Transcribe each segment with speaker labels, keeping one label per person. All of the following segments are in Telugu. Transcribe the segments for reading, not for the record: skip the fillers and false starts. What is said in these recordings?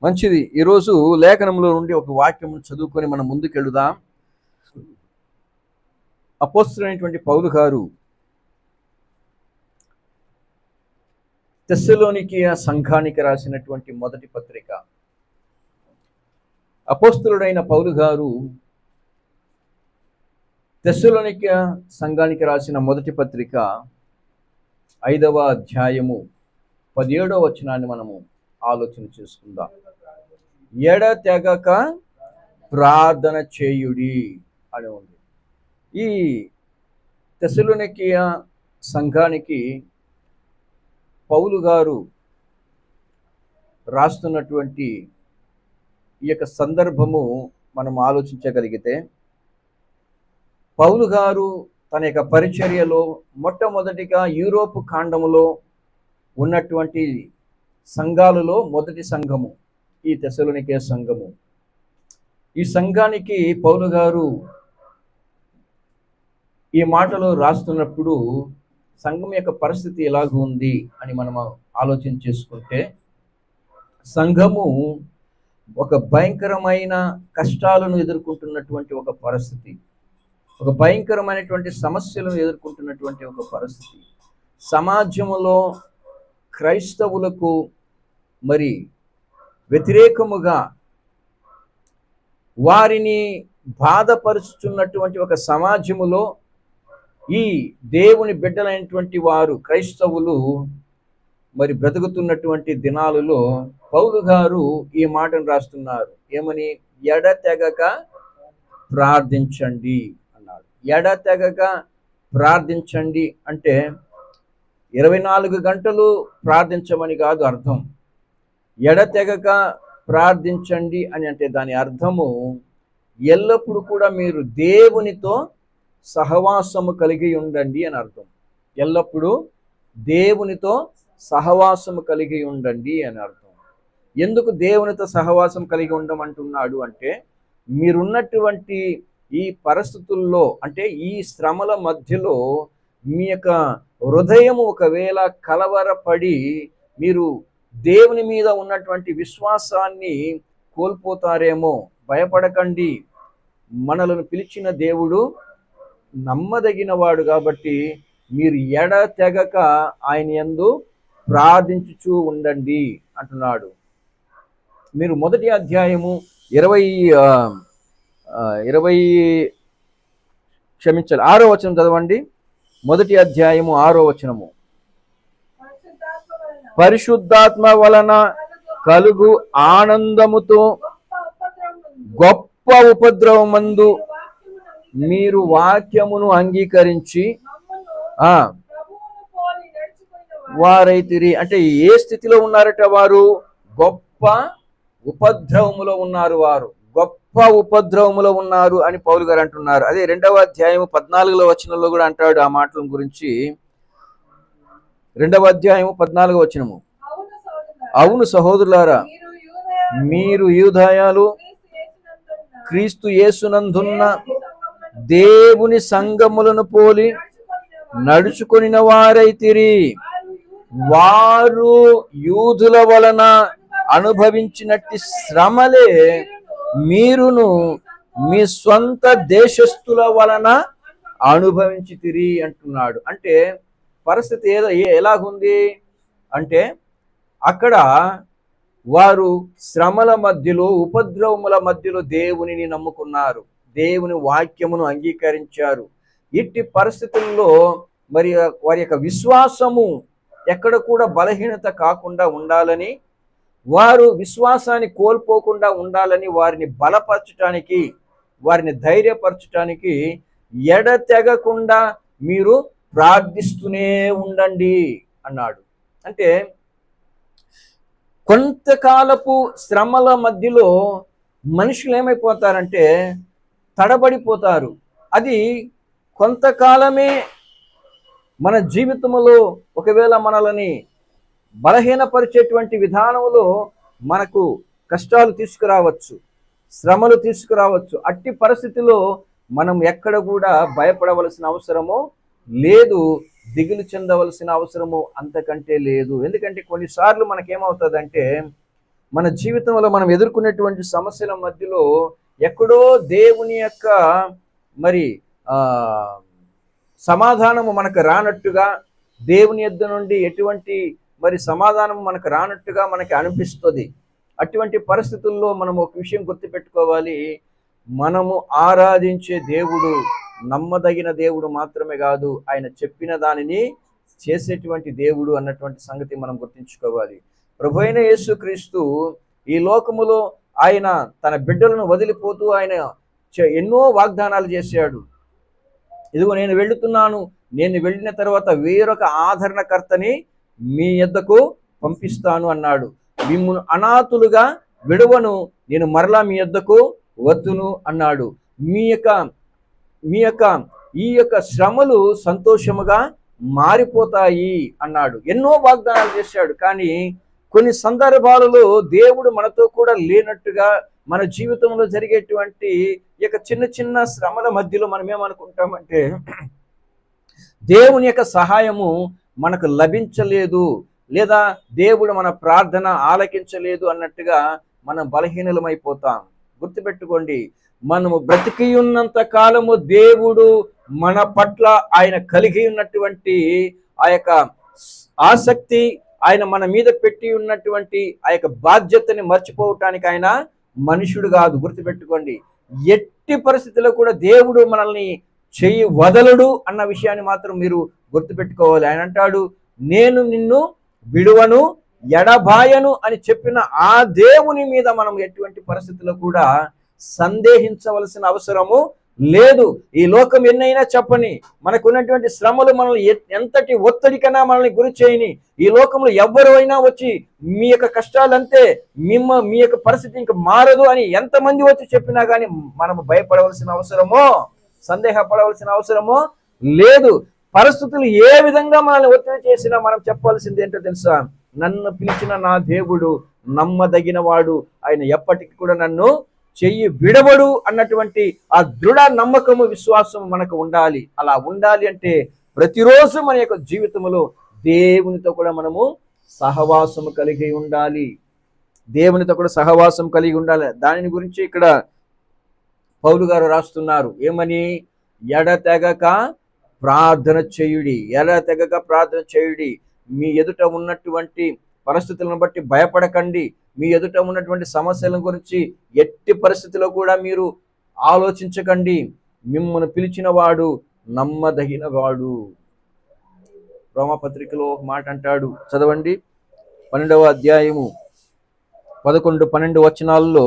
Speaker 1: మంచిది. ఈరోజు లేఖనంలో నుండి ఒక వాక్యం చదువుకొని మనం ముందుకెళ్దాం. అపోస్తలుడైనటువంటి పౌలు గారు తెస్సలోనికీయ సంఘానికి రాసినటువంటి మొదటి పత్రిక. అపోస్తలుడైన పౌలు గారు తెస్సలోనికీయ సంఘానికి రాసిన మొదటి పత్రిక 5వ అధ్యాయము 17వ వచనాన్ని మనము ఆలోచన చేసుకుందాం. ఎడతెగక ప్రార్థన చేయుడి అని ఉంది. ఈ తెస్సలోనికీయ సంఘానికి పౌలు గారు రాస్తున్నటువంటి ఈ యొక్క సందర్భము మనం ఆలోచించగలిగితే, పౌలు గారు తన యొక్క పరిచర్యలో మొట్టమొదటిగా యూరోపు ఖండములో ఉన్నటువంటి సంఘాలలో మొదటి సంఘము ఈ తెస్సలోనికీయ సంఘము. ఈ సంఘానికి పౌలు గారు ఈ మాటలు రాస్తున్నప్పుడు సంఘం యొక్క పరిస్థితి ఎలాగ ఉంది అని మనం ఆలోచన చేసుకుంటే, సంఘము ఒక భయంకరమైన కష్టాలను ఎదుర్కొంటున్నటువంటి ఒక పరిస్థితి, ఒక భయంకరమైనటువంటి సమస్యలను ఎదుర్కొంటున్నటువంటి ఒక పరిస్థితి. సమాజంలో క్రైస్తవులకు మరి వ్యతిరేకముగా వారిని బాధపరుచుతున్నటువంటి ఒక సమాజములో ఈ దేవుని బిడ్డలైనటువంటి వారు క్రైస్తవులు మరి బ్రతుకుతున్నటువంటి దినాలలో పౌలు గారు ఈ మాటను రాస్తున్నారు. ఏమని? ఎడతెగక ప్రార్థించండి అన్నాడు. ఎడతెగక ప్రార్థించండి అంటే 24 గంటలు ప్రార్థించమని కాదు అర్థం. ఎడతెగక ప్రార్థించండి అని అంటే దాని అర్థము ఎల్లప్పుడూ కూడా మీరు దేవునితో సహవాసము కలిగి ఉండండి అని అర్థం. ఎల్లప్పుడూ దేవునితో సహవాసము కలిగి ఉండండి అని అర్థం. ఎందుకు దేవునితో సహవాసం కలిగి ఉండమంటున్నాడు అంటే, మీరున్నటువంటి ఈ పరిస్థితుల్లో, అంటే ఈ శ్రమల మధ్యలో మీ యొక్క హృదయము ఒకవేళ కలవరపడి మీరు దేవుని మీద ఉన్నటువంటి విశ్వాసాన్ని కోల్పోతారేమో. భయపడకండి, మనలను పిలిచిన దేవుడు నమ్మదగిన వాడు కాబట్టి మీరు ఎడతెగక ఆయన యందు ప్రార్థించుచూ ఉండండి అంటున్నాడు. మీరు మొదటి అధ్యాయము 6వ వచనం చదవండి. మొదటి అధ్యాయము 6వ వచనము. పరిశుద్ధాత్మ వలన కలుగు ఆనందముతో గొప్ప ఉపద్రవమందు మీరు వాక్యమును అంగీకరించి వారైతిరి. అంటే ఏ స్థితిలో ఉన్నారట వారు? గొప్ప ఉపద్రవములో ఉన్నారు. వారు గొప్ప ఉపద్రవములో ఉన్నారు అని పౌలు గారు అంటున్నారు. అదే 2వ అధ్యాయము 14వ వచనంలో కూడా అంటాడు ఆ మాటల గురించి. 2వ అధ్యాయము 14వ వచనము. అవును సహోదరులారా, మీరు యూదాయాలు క్రీస్తు యేసునందున్న దేవుని సంఘములను పోలి నడుచుకొనిన వారైతిరి. వారు యూదుల వలన అనుభవించినట్టి శ్రమలే మీరును మీ స్వంత దేశస్థుల వలన అనుభవించితిరి అంటున్నాడు. అంటే పరిస్థితి ఎలాగుంది అంటే, అక్కడ వారు శ్రమల మధ్యలో, ఉపద్రవముల మధ్యలో దేవునిని నమ్ముకున్నారు, దేవుని వాక్యమును అంగీకరించారు. ఇట్టి పరిస్థితుల్లో మరి వారి యొక్క విశ్వాసము ఎక్కడ కూడా బలహీనత కాకుండా ఉండాలని, వారు విశ్వాసాన్ని కోల్పోకుండా ఉండాలని వారిని బలపరచటానికి, వారిని ధైర్యపరచటానికి ఎడతెగకుండా మీరు ప్రార్థిస్తూనే ఉండండి అన్నాడు. అంటే కొంతకాలపు శ్రమల మధ్యలో మనుషులు ఏమైపోతారంటే తడబడిపోతారు. అది కొంతకాలమే. మన జీవితంలో ఒకవేళ మనల్ని బలహీనపరిచేటువంటి విధానంలో మనకు కష్టాలు తీసుకురావచ్చు, శ్రమలు తీసుకురావచ్చు. అట్టి పరిస్థితిలో మనం ఎక్కడ కూడా భయపడవలసిన అవసరము లేదు, దిగులు చెందవలసిన అవసరము అంతకంటే లేదు. ఎందుకంటే కొన్నిసార్లు మనకేమవుతుందంటే మన జీవితంలో మనం ఎదుర్కొనేటువంటి సమస్యల మధ్యలో ఎక్కడో దేవుని యొక్క మరి సమాధానము మనకు రానట్టుగా, దేవుని యొద్ద నుండి ఎటువంటి మరి సమాధానం మనకు రానట్టుగా మనకి అనిపిస్తుంది. అటువంటి పరిస్థితుల్లో మనం ఒక విషయం గుర్తుపెట్టుకోవాలి, మనము ఆరాధించే దేవుడు నమ్మదగిన దేవుడు మాత్రమే కాదు, ఆయన చెప్పిన దానిని చేసేటువంటి దేవుడు అన్నటువంటి సంగతి మనం గుర్తుంచుకోవాలి. ప్రభువైన యేసుక్రీస్తు ఈ లోకములో ఆయన తన బిడ్డలను వదిలిపోతూ ఆయన ఎన్నో వాగ్దానాలు చేశాడు. ఇదిగో నేను వెళుతున్నాను, నేను వెళ్ళిన తర్వాత వేరొక ఆదరణకర్తని మీ యొద్దకు పంపిస్తాను అన్నాడు. మిమ్మును అనాథులుగా విడువను, నేను మరలా మీ యొద్దకు వద్దును అన్నాడు. మీ యొక్క ఈ యొక్క శ్రమలు సంతోషముగా మారిపోతాయి అన్నాడు. ఎన్నో వాగ్దానాలు చేశాడు. కానీ కొన్ని సందర్భాలలో దేవుడు మనతో కూడా లేనట్టుగా మన జీవితంలో జరిగేటువంటి ఇక చిన్న చిన్న శ్రమల మధ్యలో మనం ఏమనుకుంటామంటే దేవుని యొక్క సహాయము మనకు లభించలేదు, లేదా దేవుడు మన ప్రార్థన ఆలకించలేదు అన్నట్టుగా మనం బలహీనలమైపోతాం. గుర్తుపెట్టుకోండి, మనము బ్రతికి ఉన్నంత కాలము దేవుడు మన పట్ల ఆయన కలిగి ఉన్నటువంటి ఆ యొక్క ఆసక్తి, ఆయన మన మీద పెట్టి ఉన్నటువంటి ఆ యొక్క బాధ్యతని మర్చిపోవటానికి ఆయన మనుషుడు కాదు. గుర్తుపెట్టుకోండి, ఎట్టి పరిస్థితుల్లో కూడా దేవుడు మనల్ని చెయ్యి వదలడు అన్న విషయాన్ని మాత్రం మీరు గుర్తుపెట్టుకోవాలి. ఆయన అంటాడు, నేను నిన్ను విడువను ఎడబాయను అని చెప్పిన ఆ దేవుని మీద మనం ఎటువంటి పరిస్థితుల్లో కూడా సందేహించవలసిన అవసరము లేదు. ఈ లోకం ఎన్నైనా చెప్పని, మనకున్నటువంటి శ్రమలు మనల్ని ఎంతటి ఒత్తిడికైనా మనల్ని గురి చేయని, ఈ లోకంలో ఎవరు అయినా వచ్చి మీ యొక్క కష్టాలంతే, మీ యొక్క పరిస్థితి ఇంకా మారదు అని ఎంతమంది వచ్చి చెప్పినా కానీ మనము భయపడవలసిన అవసరమో సందేహపడవలసిన అవసరమో లేదు. పరిస్థితులు ఏ విధంగా మనల్ని ఒత్తిడి చేసినా మనం చెప్పాల్సింది ఏంటో తెలుసా, నన్ను పిలిచిన నా దేవుడు నమ్మదగిన వాడు, ఆయన ఎప్పటికీ కూడా నన్ను చెయ్యి విడవడు అన్నటువంటి ఆ దృఢ నమ్మకము విశ్వాసము మనకు ఉండాలి. అలా ఉండాలి అంటే ప్రతిరోజు మన యొక్క జీవితంలో దేవునితో కూడా మనము సహవాసము కలిగి ఉండాలి. దేవునితో కూడా సహవాసం కలిగి ఉండాలి. దాని గురించి ఇక్కడ పౌలు గారు రాస్తున్నారు. ఏమని? ఎడతెగక ప్రార్థన చేయుడి, ఎడతెగక ప్రార్థన చేయుడి. మీ ఎదుట ఉన్నటువంటి పరిస్థితులను బట్టి భయపడకండి. మీ ఎదుట ఉన్నటువంటి సమస్యల గురించి ఎట్టి పరిస్థితిలో కూడా మీరు ఆలోచించకండి. మిమ్మల్ని పిలిచిన వాడు నమ్మదగిన వాడు. రోమపత్రికలో ఒక మాట అంటాడు, చదవండి. 12వ అధ్యాయము 11-12 వచనాల్లో,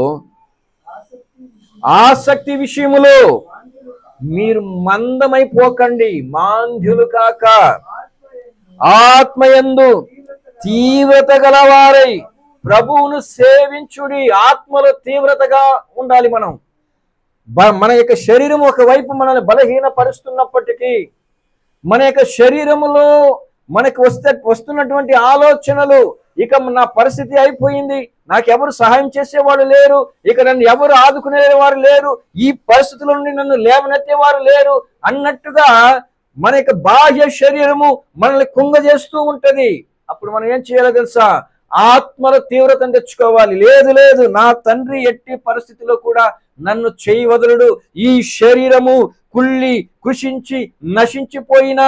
Speaker 1: ఆసక్తి విషయములో మీరు మందమైపోకండి, మాంద్యులు కాక ఆత్మయందు తీవ్రత గలవారై ప్రభువును సేవించుడి. ఆత్మలో తీవ్రతగా ఉండాలి. మన యొక్క శరీరం ఒకవైపు మనల్ని బలహీనపరుస్తున్నప్పటికీ, మన యొక్క శరీరములో మనకు వస్తున్నటువంటి ఆలోచనలు, ఇక నా పరిస్థితి అయిపోయింది, నాకెవరు సహాయం చేసేవాడు లేరు, ఇక నన్ను ఎవరు ఆదుకునేవారు లేరు, ఈ పరిస్థితుల నుండి నన్ను లేవనెత్తేవారు లేరు అన్నట్టుగా మన యొక్క బాహ్య శరీరము మనల్ని కుంగజేస్తూ ఉంటది. అప్పుడు మనం ఏం చేయాలో తెలుసా? ఆత్మల తీవ్రతను తెచ్చుకోవాలి. లేదు, నా తండ్రి ఎట్టి పరిస్థితిలో కూడా నన్ను చేయి వదలడు. ఈ శరీరము కుళ్ళి కృషించి నశించిపోయినా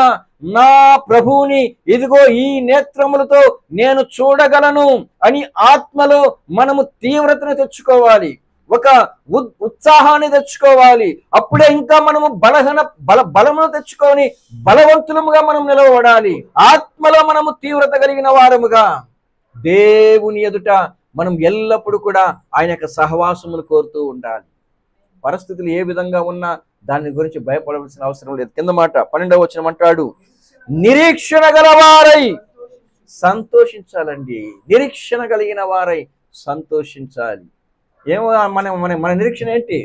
Speaker 1: నా ప్రభువుని ఇదిగో ఈ నేత్రములతో నేను చూడగలను అని ఆత్మలో మనము తీవ్రతను తెచ్చుకోవాలి, ఒక ఉత్సాహాన్ని తెచ్చుకోవాలి. అప్పుడే ఇంకా మనము బలమును తెచ్చుకొని బలవంతులముగా మనం నిలవబడాలి. ఆత్మలో మనము తీవ్రత కలిగిన వారముగా దేవుని ఎదుట మనం ఎల్లప్పుడూ కూడా ఆయన యొక్క సహవాసమును కోరుతూ ఉండాలి. పరిస్థితులు ఏ విధంగా ఉన్నా దాని గురించి భయపడవలసిన అవసరం లేదు. కింద మాట 12వ వచనం అంటాడు, నిరీక్షణ గలవారై సంతోషించాలండి. నిరీక్షణ కలిగిన వారై సంతోషించాలి. ఏమో మన నిరీక్షణ ఏంటి?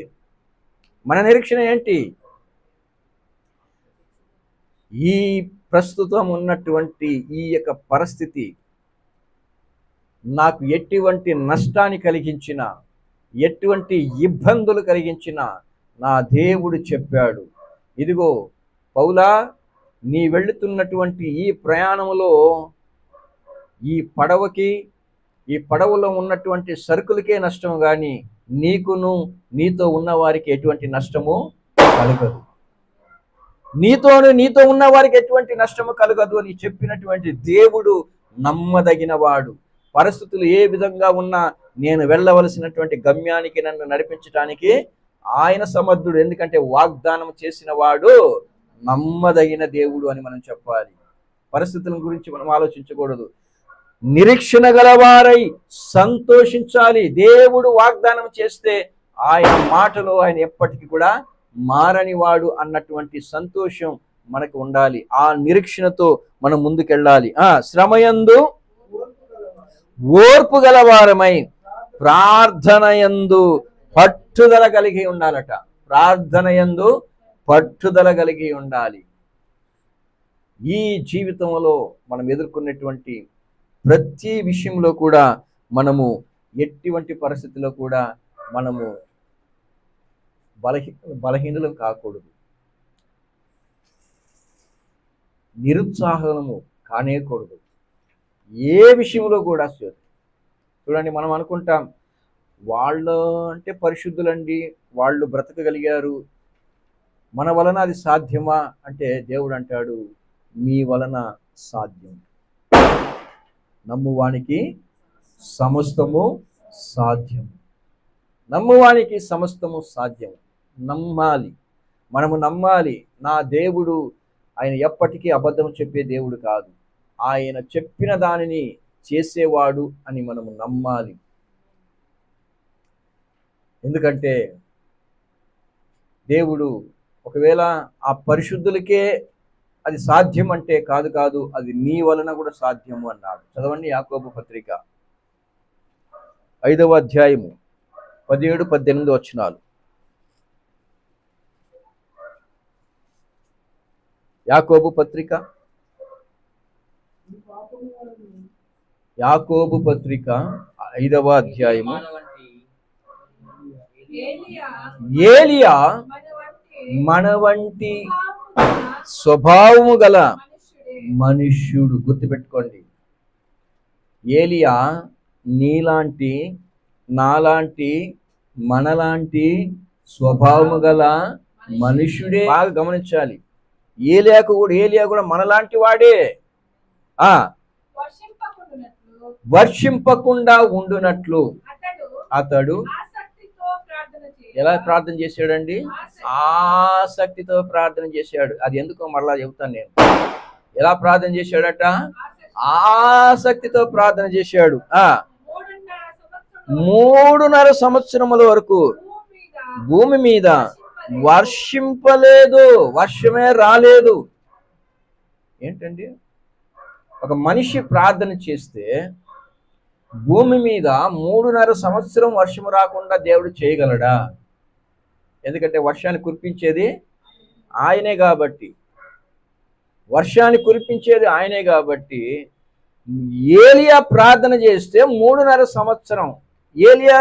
Speaker 1: మన నిరీక్షణ ఏంటి? ఈ ప్రస్తుతం ఉన్నటువంటి ఈ యొక్క పరిస్థితి నాకు ఎటువంటి నష్టాన్ని కలిగించిన, ఎటువంటి ఇబ్బందులు కలిగించిన నా దేవుడు చెప్పాడు, ఇదిగో పౌలా, నీ వెళుతున్నటువంటి ఈ ప్రయాణంలో ఈ పడవలో ఉన్నటువంటి సరుకులకే నష్టం, కానీ నీకును నీతో ఉన్న వారికి ఎటువంటి నష్టము కలగదు. నీతో ఉన్న వారికి ఎటువంటి నష్టము కలగదు అని చెప్పినటువంటి దేవుడు నమ్మదగిన వాడు. పరిస్థితులు ఏ విధంగా ఉన్నా నేను వెళ్ళవలసినటువంటి గమ్యానికి నన్ను నడిపించడానికి ఆయన సమర్థుడు. ఎందుకంటే వాగ్దానం చేసిన వాడు నమ్మదగిన దేవుడు అని మనం చెప్పాలి. పరిస్థితుల గురించి మనం ఆలోచించకూడదు. నిరీక్షణ గలవారై సంతోషించాలి. దేవుడు వాగ్దానం చేస్తే ఆయన మాటలో ఆయన ఎప్పటికీ కూడా మారని వాడు అన్నటువంటి సంతోషం మనకు ఉండాలి. ఆ నిరీక్షణతో మనం ముందుకెళ్ళాలి. శ్రమయందు ఓర్పు గలవారమై ప్రార్థనయందు పట్టుదల కలిగి ఉండాలట. ప్రార్థనయందు పట్టుదల కలిగి ఉండాలి. ఈ జీవితంలో మనం ఎదుర్కొన్నటువంటి ప్రతి విషయంలో కూడా మనము ఎటువంటి పరిస్థితిలో కూడా మనము బలహీనులు కాకూడదు, నిరుత్సాహము కానేకూడదు. ఏ విషయంలో కూడా చూడండి, మనం అనుకుంటాం వాళ్ళు అంటే పరిశుద్ధులండి, వాళ్ళు బ్రతకగలిగారు, మన వలన అది సాధ్యమా అంటే దేవుడు అంటాడు, మీ వలన సాధ్యం. నమ్మువానికి సమస్తము సాధ్యం. నమ్మువానికి సమస్తము సాధ్యం. నమ్మాలి, మనము నమ్మాలి. నా దేవుడు ఆయన ఎప్పటికీ అబద్ధం చెప్పే దేవుడు కాదు. ఆయన చెప్పిన దానిని చేసేవాడు అని మనము నమ్మాలి. ఎందుకంటే దేవుడు ఒకవేళ ఆ పరిశుద్ధులకే అది సాధ్యం అంటే కాదు, అది నీ వలన కూడా సాధ్యము అన్నాడు. చదవండి యాకోబు పత్రిక 5వ అధ్యాయము 17-18 వచనాలు. యాకోబు పత్రిక 5వ అధ్యాయము. ఏలియా మన వంటి స్వభావము గల మనుష్యుడు. గుర్తుపెట్టుకోండి, ఏలియా నీలాంటి, నాలాంటి, మనలాంటి స్వభావము గల మనుష్యుడే. బాగా గమనించాలి, ఏలియా కూడా మనలాంటి వాడే. వర్షింపకుండా ఉండునట్లు అతడు ఎలా ప్రార్థన చేశాడండి? ఆసక్తితో ప్రార్థన చేశాడు. అది ఎందుకో మరలా చెబుతాను నేను. ఎలా ప్రార్థన చేశాడట? ఆసక్తితో ప్రార్థన చేశాడు. 3.5 సంవత్సరముల వరకు భూమి మీద వర్షింపలేదు, వర్షమే రాలేదు. ఏంటండి, ఒక మనిషి ప్రార్థన చేస్తే భూమి మీద 3.5 సంవత్సరం వర్షం రాకుండా దేవుడు చేయగలడా? ఎందుకంటే వర్షాన్ని కురిపించేది ఆయనే కాబట్టి, ఏలియా ప్రార్థన చేస్తే 3.5 సంవత్సరం. ఏలియా,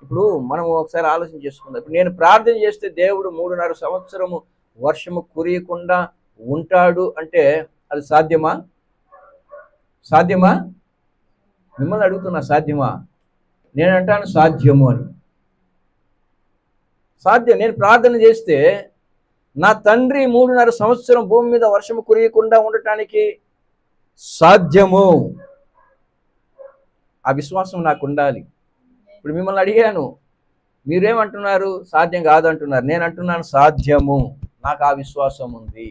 Speaker 1: ఇప్పుడు మనం ఒకసారి ఆలోచన చేసుకుందాం. ఇప్పుడు నేను ప్రార్థన చేస్తే దేవుడు 3.5 సంవత్సరము వర్షము కురియకుండా ఉంటాడు అంటే అది సాధ్యమా? మిమ్మల్ని అడుగుతున్నా, సాధ్యమా? నేను అంటాను సాధ్యము అని. సాధ్యం. నేను ప్రార్థన చేస్తే నా తండ్రి 3.5 సంవత్సరం భూమి మీద వర్షము కురియకుండా ఉండటానికి సాధ్యము. ఆ విశ్వాసం నాకు ఉండాలి. ఇప్పుడు మిమ్మల్ని అడిగాను, మీరేమంటున్నారు? సాధ్యం కాదంటున్నారు. నేను అంటున్నాను సాధ్యము. నాకు ఆ విశ్వాసం ఉంది.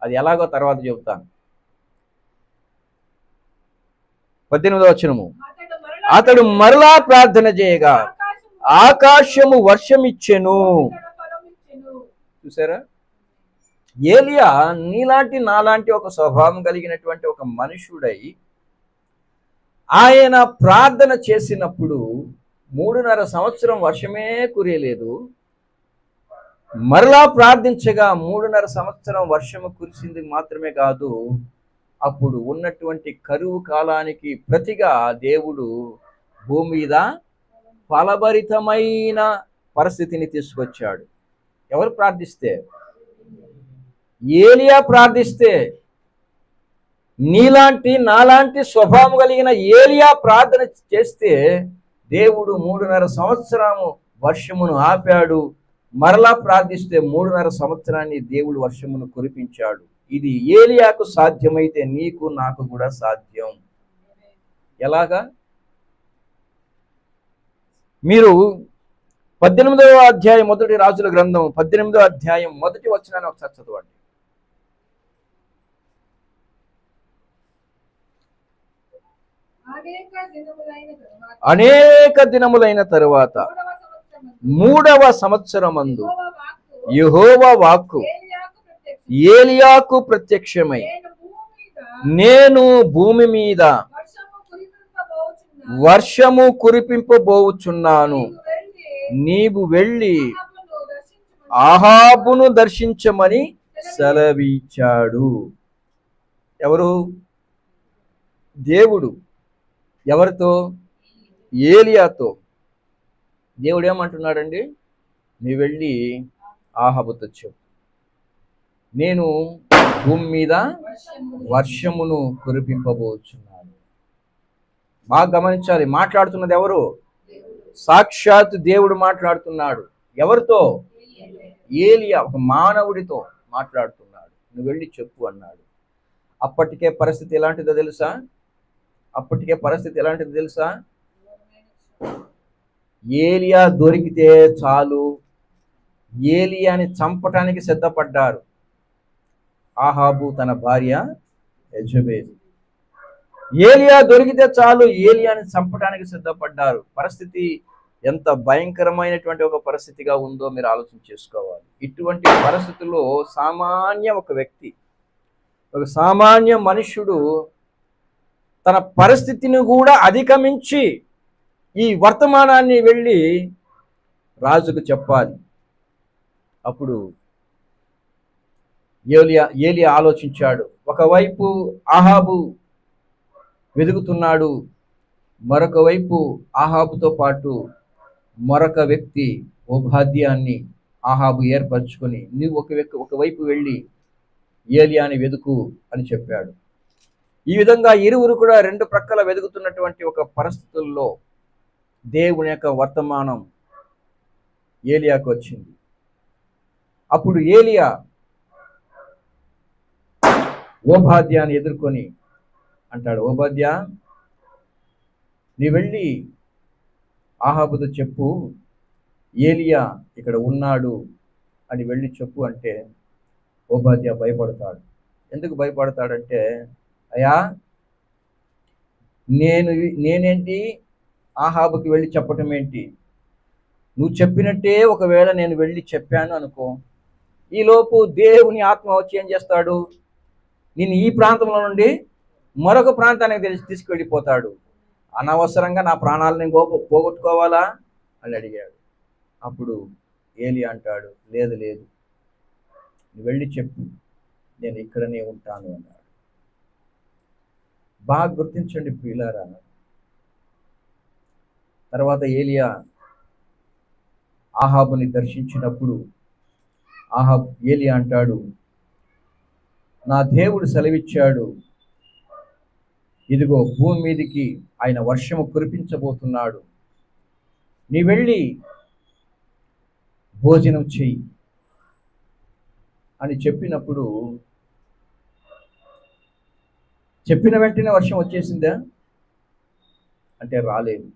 Speaker 1: అది ఎలాగో తర్వాత చెబుతాను. 18వ వచనము. అతడు మరలా ప్రార్థన చేయగా ఆకాశము వర్షమిచ్చెను. చూసారా? ఏలియా నీలాంటి, నాలాంటి ఒక స్వభావం కలిగినటువంటి ఒక మనుషుడై ఆయన ప్రార్థన చేసినప్పుడు 3.5 సంవత్సరం వర్షమే కురియలేదు. మరలా ప్రార్థించగా 3.5 సంవత్సరం వర్షము కురిసింది మాత్రమే కాదు, అప్పుడు ఉన్నటువంటి కరువు కాలానికి ప్రతిగా దేవుడు భూమి మీద ఫలభరితమైన పరిస్థితిని తీసుకొచ్చాడు. ఎవరు ప్రార్థిస్తే? ఏలియా ప్రార్థిస్తే. నీలాంటి నాలాంటి స్వభావం కలిగిన ఏలియా ప్రార్థన చేస్తే దేవుడు 3.5 సంవత్సరము వర్షమును ఆపాడు. మరలా ప్రార్థిస్తే 3.5 సంవత్సరాన్ని దేవుడు వర్షమును కురిపించాడు. ఇది ఏలియాకు సాధ్యమైతే నీకు నాకు కూడా సాధ్యం. ఎలాగా? మీరు 18వ అధ్యాయం, మొదటి రాజుల గ్రంథం 18వ అధ్యాయం మొదటి వచనాన్ని ఒకసారి చదవండి. అనేక దినములైన తరువాత 3వ సంవత్సరమందు యెహోవా వాక్కు ఏలియాకు ప్రత్యక్షమై, నేను భూమి మీద వర్షము కురిపింపబోచున్నాను, నీవు వెళ్ళి ఆహాబును దర్శించమని సెలవిచ్చాడు. ఎవరు? దేవుడు. ఎవరితో? ఏలియాతో. దేవుడు ఏమంటున్నాడండి? నీవు వెళ్ళి ఆహాబుతో చెప్పు, నేను భూమి మీద వర్షమును కురిపింపబోచున్నాను. బాగా గమనించాలి. మాట్లాడుతున్నది ఎవరు? సాక్షాత్ దేవుడు మాట్లాడుతున్నాడు. ఎవరితో? ఏలియా, ఒక మానవుడితో మాట్లాడుతున్నాడు. నువ్వు వెళ్ళి చెప్పు అన్నాడు. అప్పటికే పరిస్థితి ఎలాంటిదో తెలుసా? ఏలియా దొరికితే చాలు, ఏలియాని చంపటానికి సిద్ధపడ్డారు. ఆహాబు, తన భార్య యెజబెలు. ఏలియా దొరికితే చాలు, ఏలియాని చంపటానికి సిద్ధపడ్డారు. పరిస్థితి ఎంత భయంకరమైనటువంటి ఒక పరిస్థితిగా ఉందో మీరు ఆలోచన చేసుకోవాలి. ఇటువంటి పరిస్థితుల్లో ఒక వ్యక్తి, ఒక సామాన్య మనుష్యుడు తన పరిస్థితిని కూడా అధిగమించి ఈ వర్తమానాన్ని వెళ్ళి రాజుకు చెప్పాలి. అప్పుడు ఏలియా ఆలోచించాడు. ఒకవైపు ఆహాబు వెదుగుతున్నాడు, మరొక వైపు ఆహాబుతో పాటు మరొక వ్యక్తి ఓబాద్యాన్ని ఆహాబు ఏర్పరచుకొని, నువ్వు ఒకవైపు వెళ్ళి ఏలియాని వెదుకు అని చెప్పాడు. ఈ విధంగా ఇరువురు కూడా 2 ప్రక్కల వెదుగుతున్నటువంటి ఒక పరిస్థితుల్లో దేవుని యొక్క వర్తమానం ఏలియాకు వచ్చింది. అప్పుడు ఏలియా ఓబాద్యాన్ని ఎదుర్కొని అంటాడు, ఓబాద్యా, నీ వెళ్ళి ఆహాబుతో చెప్పు, ఏలియా ఇక్కడ ఉన్నాడు అని వెళ్ళి చెప్పు అంటే ఓబాద్యా భయపడతాడు. ఎందుకు భయపడతాడంటే, అయ్యా, నేనేంటి ఆహాబుకి వెళ్ళి చెప్పటం ఏంటి? నువ్వు చెప్పినట్టే ఒకవేళ నేను వెళ్ళి చెప్పాను అనుకో, ఈలోపు దేవుని ఆత్మ వచ్చి ఏం చేస్తాడు? నేను ఈ ప్రాంతంలో నుండి మరొక ప్రాంతానికి తీసుకెళ్ళిపోతాడు. అనవసరంగా నా ప్రాణాలను పోగొట్టుకోవాలా అని అడిగాడు. అప్పుడు ఏలియా అంటాడు, లేదు లేదు, నువ్వు వెళ్ళి చెప్పు, నేను ఇక్కడనే ఉంటాను అన్నాడు. బాగా గుర్తించండి ప్రియులారా. తర్వాత ఏలియా ఆహాబుని దర్శించినప్పుడు ఏలియా అంటాడు, నా దేవుడు సెలవిచ్చాడు, ఇదిగో భూమి మీదికి ఆయన వర్షము కురిపించబోతున్నాడు, నీ వెళ్ళి భోజనం చెయ్యి అని చెప్పినప్పుడు, చెప్పిన వెంటనే వర్షం వచ్చేసిందా అంటే రాలేదు.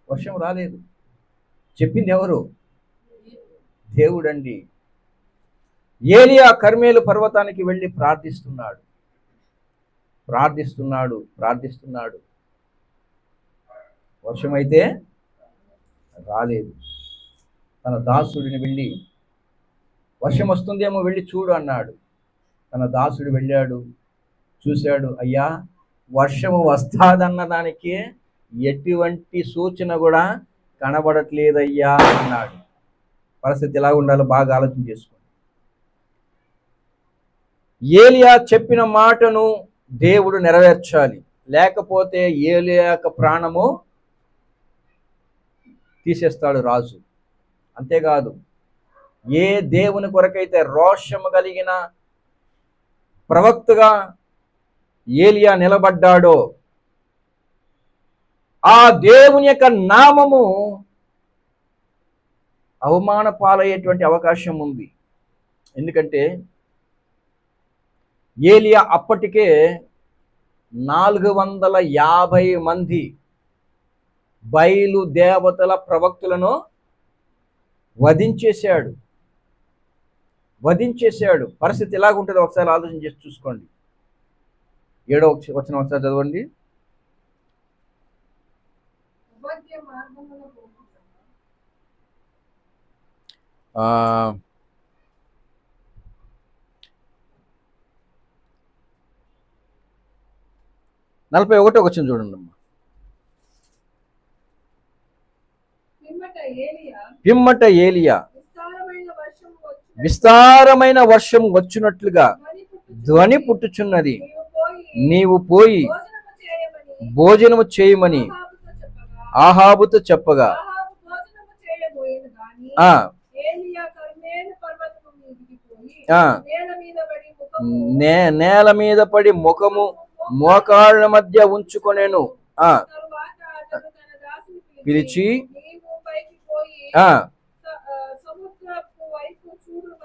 Speaker 1: వర్షం రాలేదు. చెప్పింది ఎవరు? దేవుడండి. ఏలియా కర్మేలు పర్వతానికి వెళ్ళి ప్రార్థిస్తున్నాడు. వర్షమైతే రాలేదు. తన దాసుడిని వెళ్ళి, వర్షం వస్తుందేమో వెళ్ళి చూడు అన్నాడు. తన దాసుడు వెళ్ళాడు, చూశాడు, అయ్యా, వర్షము వస్తాదన్న దానికి ఎటువంటి సూచన కూడా కనబడట్లేదయ్యా అన్నాడు. పరిస్థితి ఎలా ఉండాలో బాగా ఆలోచన చేసుకోండి. ఏలియా చెప్పిన మాటను దేవుడు నెరవేర్చాలి, లేకపోతే ఏలియా యొక్క ప్రాణము తీసేస్తాడు రాజు. అంతేకాదు, ఏ దేవుని కొరకైతే రోషము కలిగిన ప్రవక్తగా ఏలియా నిలబడ్డాడో ఆ దేవుని యొక్క నామము అవమాన పాలయ్యేటువంటి అవకాశం ఉంది. ఎందుకంటే ఏలియా అప్పటికే 450 మంది బయలు దేవతల ప్రవక్తులను వధించేశాడు. పరిస్థితి ఎలాగుంటుందో ఒకసారి ఆలోచన చేసి చూసుకోండి. 7వ వచనం ఒకసారి చదవండి. ఆ 41వ వచనం చూడండి అమ్మా. పిమ్మట ఏలియా విస్తారమైన వర్షం వచ్చినట్లుగా ధ్వని పుట్టుచున్నది, నీవు పోయి భోజనము చేయమని ఆహాబుతో చెప్పగా నేల మీద పడి ముఖము మోకాళ్ళ మధ్య ఉంచుకొనేను. పిలిచి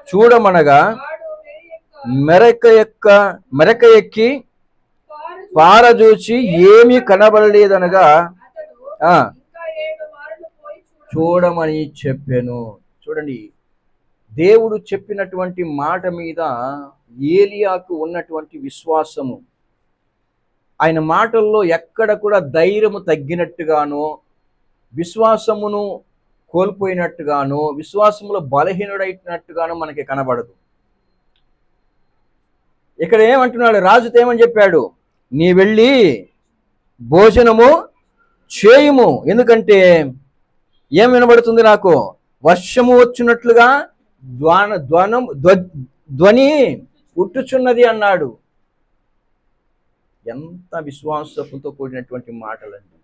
Speaker 1: చూడమనగా మెరక ఎక్కి పారజూచి ఏమీ కనబడలేదనగా చూడమని చెప్పాను. చూడండి, దేవుడు చెప్పినటువంటి మాట మీద ఏలియాకు ఉన్నటువంటి విశ్వాసము, ఆయన మాటల్లో ఎక్కడ కూడా ధైర్యము తగ్గినట్టుగానో, విశ్వాసమును కోల్పోయినట్టుగానో, విశ్వాసములో బలహీనుడైనట్టుగానో మనకి కనబడదు. ఇక్కడ ఏమంటున్నాడు, రాజుతో ఏమని చెప్పాడు, నీ వెళ్ళి భోజనము చేయుము. ఎందుకంటే ఏం వినబడుతుంది నాకు, వర్షము వచ్చినట్లుగా ధ్వని పుట్టుచున్నది అన్నాడు. ఎంత విశ్వాసంతో కూడినటువంటి మాటలండి.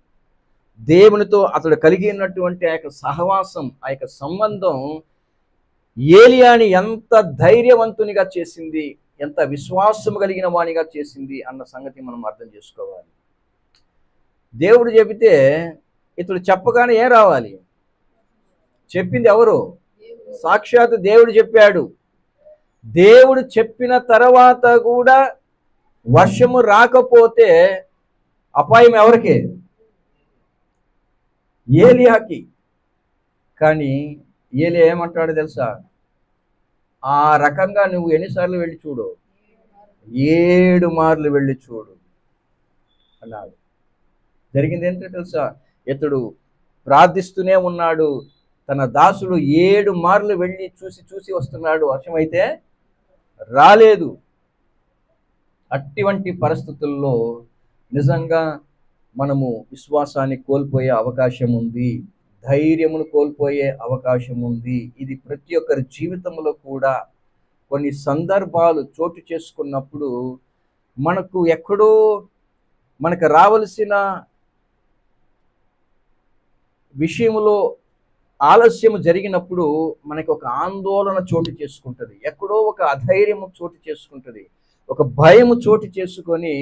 Speaker 1: దేవునితో అతడు కలిగినటువంటి ఆ యొక్క సహవాసం, ఆ యొక్క సంబంధం ఏలియాని ఎంత ధైర్యవంతునిగా చేసింది, ఎంత విశ్వాసం కలిగిన వానిగా చేసింది అన్న సంగతి మనం అర్థం చేసుకోవాలి. దేవుడు చెబితే ఇతడు చెప్పగానే ఏం రావాలి? చెప్పింది ఎవరు? సాక్షాత్ దేవుడు చెప్పాడు. దేవుడు చెప్పిన తర్వాత కూడా వర్షము రాకపోతే అపాయం ఎవరికి? ఏలియాకి. కానీ ఏలియా ఏమంటాడు తెలుసా, ఆ రకంగా నువ్వు ఎన్నిసార్లు వెళ్ళి చూడు, 7 మార్లు వెళ్ళి చూడు అన్నాడు. జరిగింది ఏంటో తెలుసా, ఇతడు ప్రార్థిస్తూనే ఉన్నాడు. తన దాసుడు 7 మార్లు వెళ్ళి చూసి వస్తున్నాడు, వర్షం అయితే రాలేదు. అటువంటి పరిస్థితుల్లో నిజంగా మనము విశ్వాసాన్ని కోల్పోయే అవకాశం ఉంది, ధైర్యమును కోల్పోయే అవకాశం ఉంది. ఇది ప్రతి ఒక్కరి జీవితంలో కూడా కొన్ని సందర్భాలు చోటు చేసుకున్నప్పుడు మనకు ఎక్కడో మనకు రావలసిన విషయంలో ఆలస్యం జరిగినప్పుడు మనకి ఒక ఆందోళన చోటు చేసుకుంటుంది, ఎక్కడో ఒక అధైర్యము చోటు చేసుకుంటుంది, ఒక భయము చోటు చేసుకొని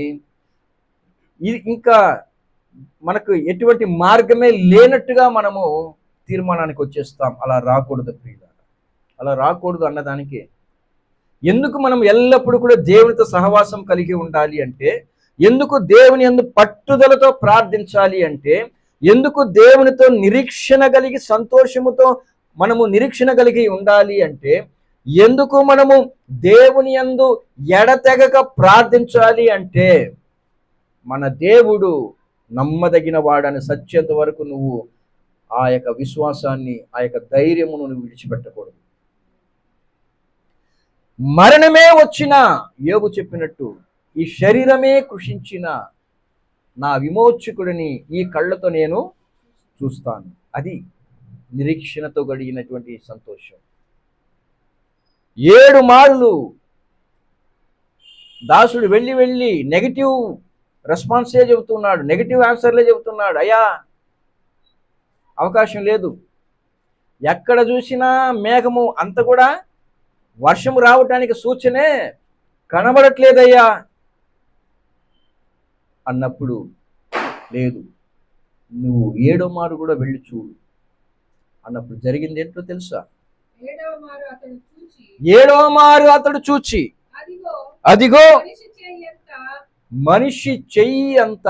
Speaker 1: ఇది ఇంకా మనకు ఎటువంటి మార్గమే లేనట్టుగా మనము తీర్మానానికి వచ్చేస్తాం. అలా రాకూడదు ప్రియులారా, అలా రాకూడదు అన్నదానికి. ఎందుకు మనం ఎల్లప్పుడూ కూడా దేవునితో సహవాసం కలిగి ఉండాలి అంటే, ఎందుకు దేవుని యందు పట్టుదలతో ప్రార్థించాలి అంటే, ఎందుకు దేవునితో నిరీక్షణ కలిగి సంతోషముతో మనము నిరీక్షణ కలిగి ఉండాలి అంటే, ఎందుకు మనము దేవుని యందు ఎడతెగక ప్రార్థించాలి అంటే, మన దేవుడు నమ్మదగిన వాడని సత్యంత వరకు నువ్వు ఆ యొక్క విశ్వాసాన్ని, ఆ యొక్క ధైర్యమును నువ్వు విడిచిపెట్టకూడదు. మరణమే వచ్చినా, యోబు చెప్పినట్టు, ఈ శరీరమే కృషించిన నా విమోచకుడిని ఈ కళ్ళతో నేను చూస్తాను. అది నిరీక్షణతో కలిగినటువంటి సంతోషం. 7 మార్లు దాసుడు వెళ్ళి వెళ్ళి నెగిటివ్ రెస్పాన్సే చెబుతున్నాడు, నెగిటివ్ ఆన్సర్లే చెబుతున్నాడు. అయ్యా అవకాశం లేదు, ఎక్కడ చూసినా మేఘము, అంత కూడా వర్షము రావటానికి సూచనే కనబడట్లేదయ్యా అన్నప్పుడు, లేదు నువ్వు 7వ మారు కూడా వెళ్ళి చూడు అన్నప్పుడు జరిగింది ఏంటో తెలుసా? 7వ మారు అతడు చూచి, అదిగో మనిషి చెయ్యి అంత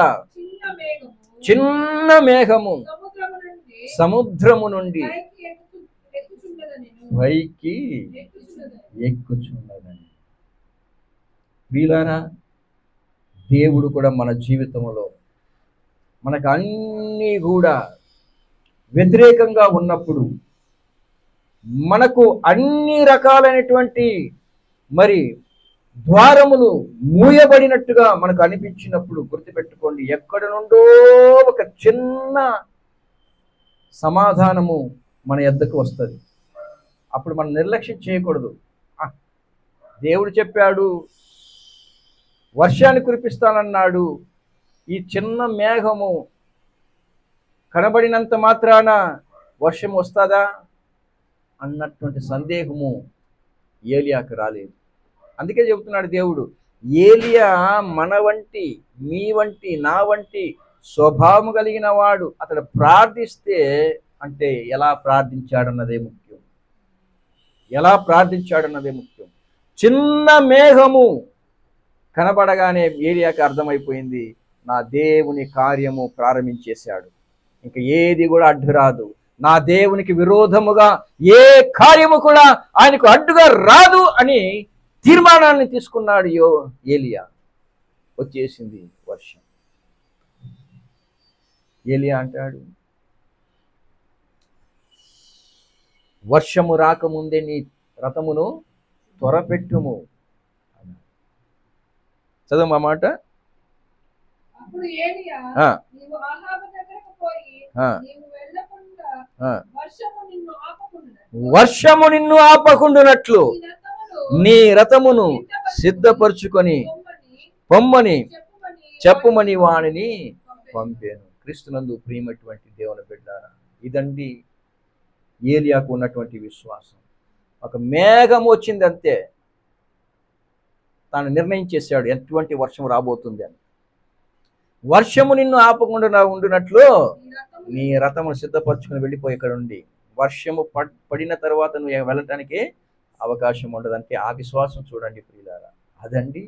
Speaker 1: చిన్న మేఘము సముద్రము నుండి పైకి ఎక్కుచున్నదని. ప్రియులారా, దేవుడు కూడా మన జీవితంలో మనకు అన్నీ కూడా వ్యతిరేకంగా ఉన్నప్పుడు, మనకు అన్ని రకాలైనటువంటి మరి ద్వారములు మూయబడినట్టుగా మనకు అనిపించినప్పుడు గుర్తుపెట్టుకోండి, ఎక్కడ నుండో ఒక చిన్న సమాధానము మన యొద్దకు వస్తుంది. అప్పుడు మనం నిర్లక్ష్యం చేయకూడదు. దేవుడు చెప్పాడు, వర్షాన్ని కురిపిస్తానన్నాడు, ఈ చిన్న మేఘము కనబడినంత మాత్రాన వర్షం వస్తుందా అన్నటువంటి సందేహము ఏలియాకు రాలేదు. అందుకే చెబుతున్నాడు దేవుడు, ఏలియా మన వంటి, మీ వంటి, నా వంటి స్వభావం కలిగిన వాడు. అతడు ప్రార్థిస్తే, అంటే ఎలా ప్రార్థించాడన్నదే ముఖ్యం, ఎలా ప్రార్థించాడన్నదే ముఖ్యం. చిన్న మేఘము కనబడగానే ఏలియాకి అర్థమైపోయింది, నా దేవుని కార్యము ప్రారంభించేశాడు, ఇంకా ఏది కూడా అడ్డు రాదు, నా దేవునికి విరోధముగా ఏ కార్యము కూడా ఆయనకు అడ్డుగా రాదు అని తీర్మానాన్ని తీసుకున్నాడు ఏలియా. వచ్చేసింది వర్షం. ఏలియా అంటాడు, వర్షము రాకముందే నీ రథమును త్వరపెట్టుము. చదువు ఆ మాట. వర్షము నిన్ను ఆపకుండునట్లు నీ రథమును సిద్ధపరచుకొని పొమ్మని చెప్పుమని వాణిని పంపాను. క్రీస్తునందు ప్రియమైనటువంటి దేవుని బిడ్డారా, ఇదండి ఏలియాకు ఉన్నటువంటి విశ్వాసం. ఒక మేఘం వచ్చింది అంతే, తాను నిర్ణయం చేశాడు ఎటువంటి వర్షం రాబోతుంది అని. వర్షము నిన్ను ఆపకుండా ఉండునట్లు నీ రథమును సిద్ధపరచుకుని వెళ్ళిపోయి ఇక్కడ ఉండి, వర్షము పడిన తర్వాత నువ్వు వెళ్ళటానికి అవకాశం ఉండదు. అంటే ఆ విశ్వాసం చూడండి ప్రియులారా, అదండి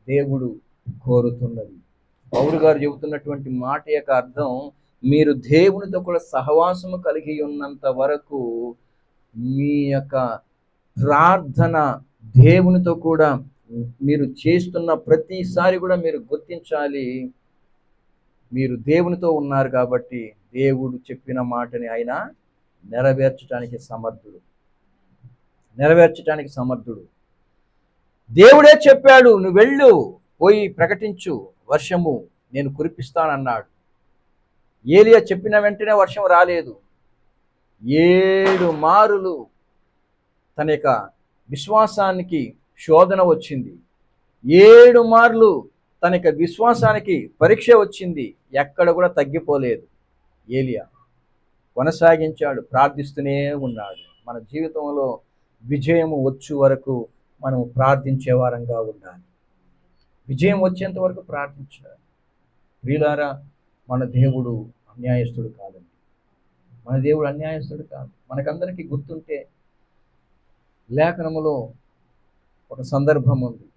Speaker 1: దేవుడు కోరుతున్నది. పౌలు గారు చెబుతున్నటువంటి మాట యొక్క అర్థం, మీరు దేవునితో కూడా సహవాసము కలిగి ఉన్నంత వరకు మీ యొక్క ప్రార్థన దేవునితో కూడా మీరు చేస్తున్న ప్రతిసారి కూడా మీరు గుర్తించాలి, మీరు దేవునితో ఉన్నారు కాబట్టి దేవుడు చెప్పిన మాటని ఆయన నెరవేర్చడానికి సమర్థుడు, నెరవేర్చడానికి సమర్థుడు. దేవుడే చెప్పాడు, నువ్వు వెళ్ళు, పోయి ప్రకటించు, వర్షము నేను కురిపిస్తానన్నాడు. ఏలియా చెప్పిన వెంటనే వర్షం రాలేదు. 7 మారులు తన యొక్క విశ్వాసానికి శోధన వచ్చింది. 7 మార్లు తన యొక్క విశ్వాసానికి పరీక్ష వచ్చింది. ఎక్కడ కూడా తగ్గిపోలేదు. ఏలియా కొనసాగించాడు, ప్రార్థిస్తూనే ఉన్నాడు. మన జీవితంలో విజయము వచ్చు వరకు మనం ప్రార్థించే వారంగా ఉండాలి. విజయం వచ్చేంత వరకు ప్రార్థించాలి. ప్రియులారా, మన దేవుడు అన్యాయస్తుడు కాదండి, మన దేవుడు అన్యాయస్తుడు కాదు. మనకందరికీ గుర్తుంటే లేఖనములో ఒక సందర్భం ఉంది.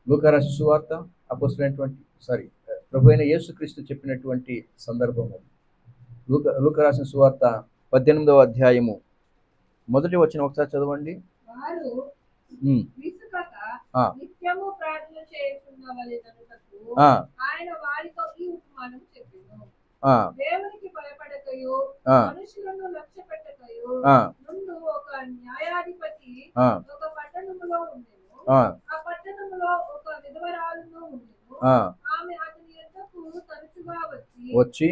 Speaker 1: లూకా రాసిన సువార్త ప్రభు అయిన యేసుక్రీస్తు చెప్పినటువంటి సందర్భం అది. లూకా రాసిన సువార్త 18వ అధ్యాయము 1వ వచనం ఒకసారి చదవండి.
Speaker 2: దేవునికి భయపడకయు మనుషులను లక్ష్యపెట్టకయు ముందు ఒక న్యాయాధిపతి ఒక పట్టణములో ఉండెను. ఆ పట్టణములో ఒక విధవరాలును ఉండెను. ఆమె అతని యొద్దకు తరచుగా వచ్చి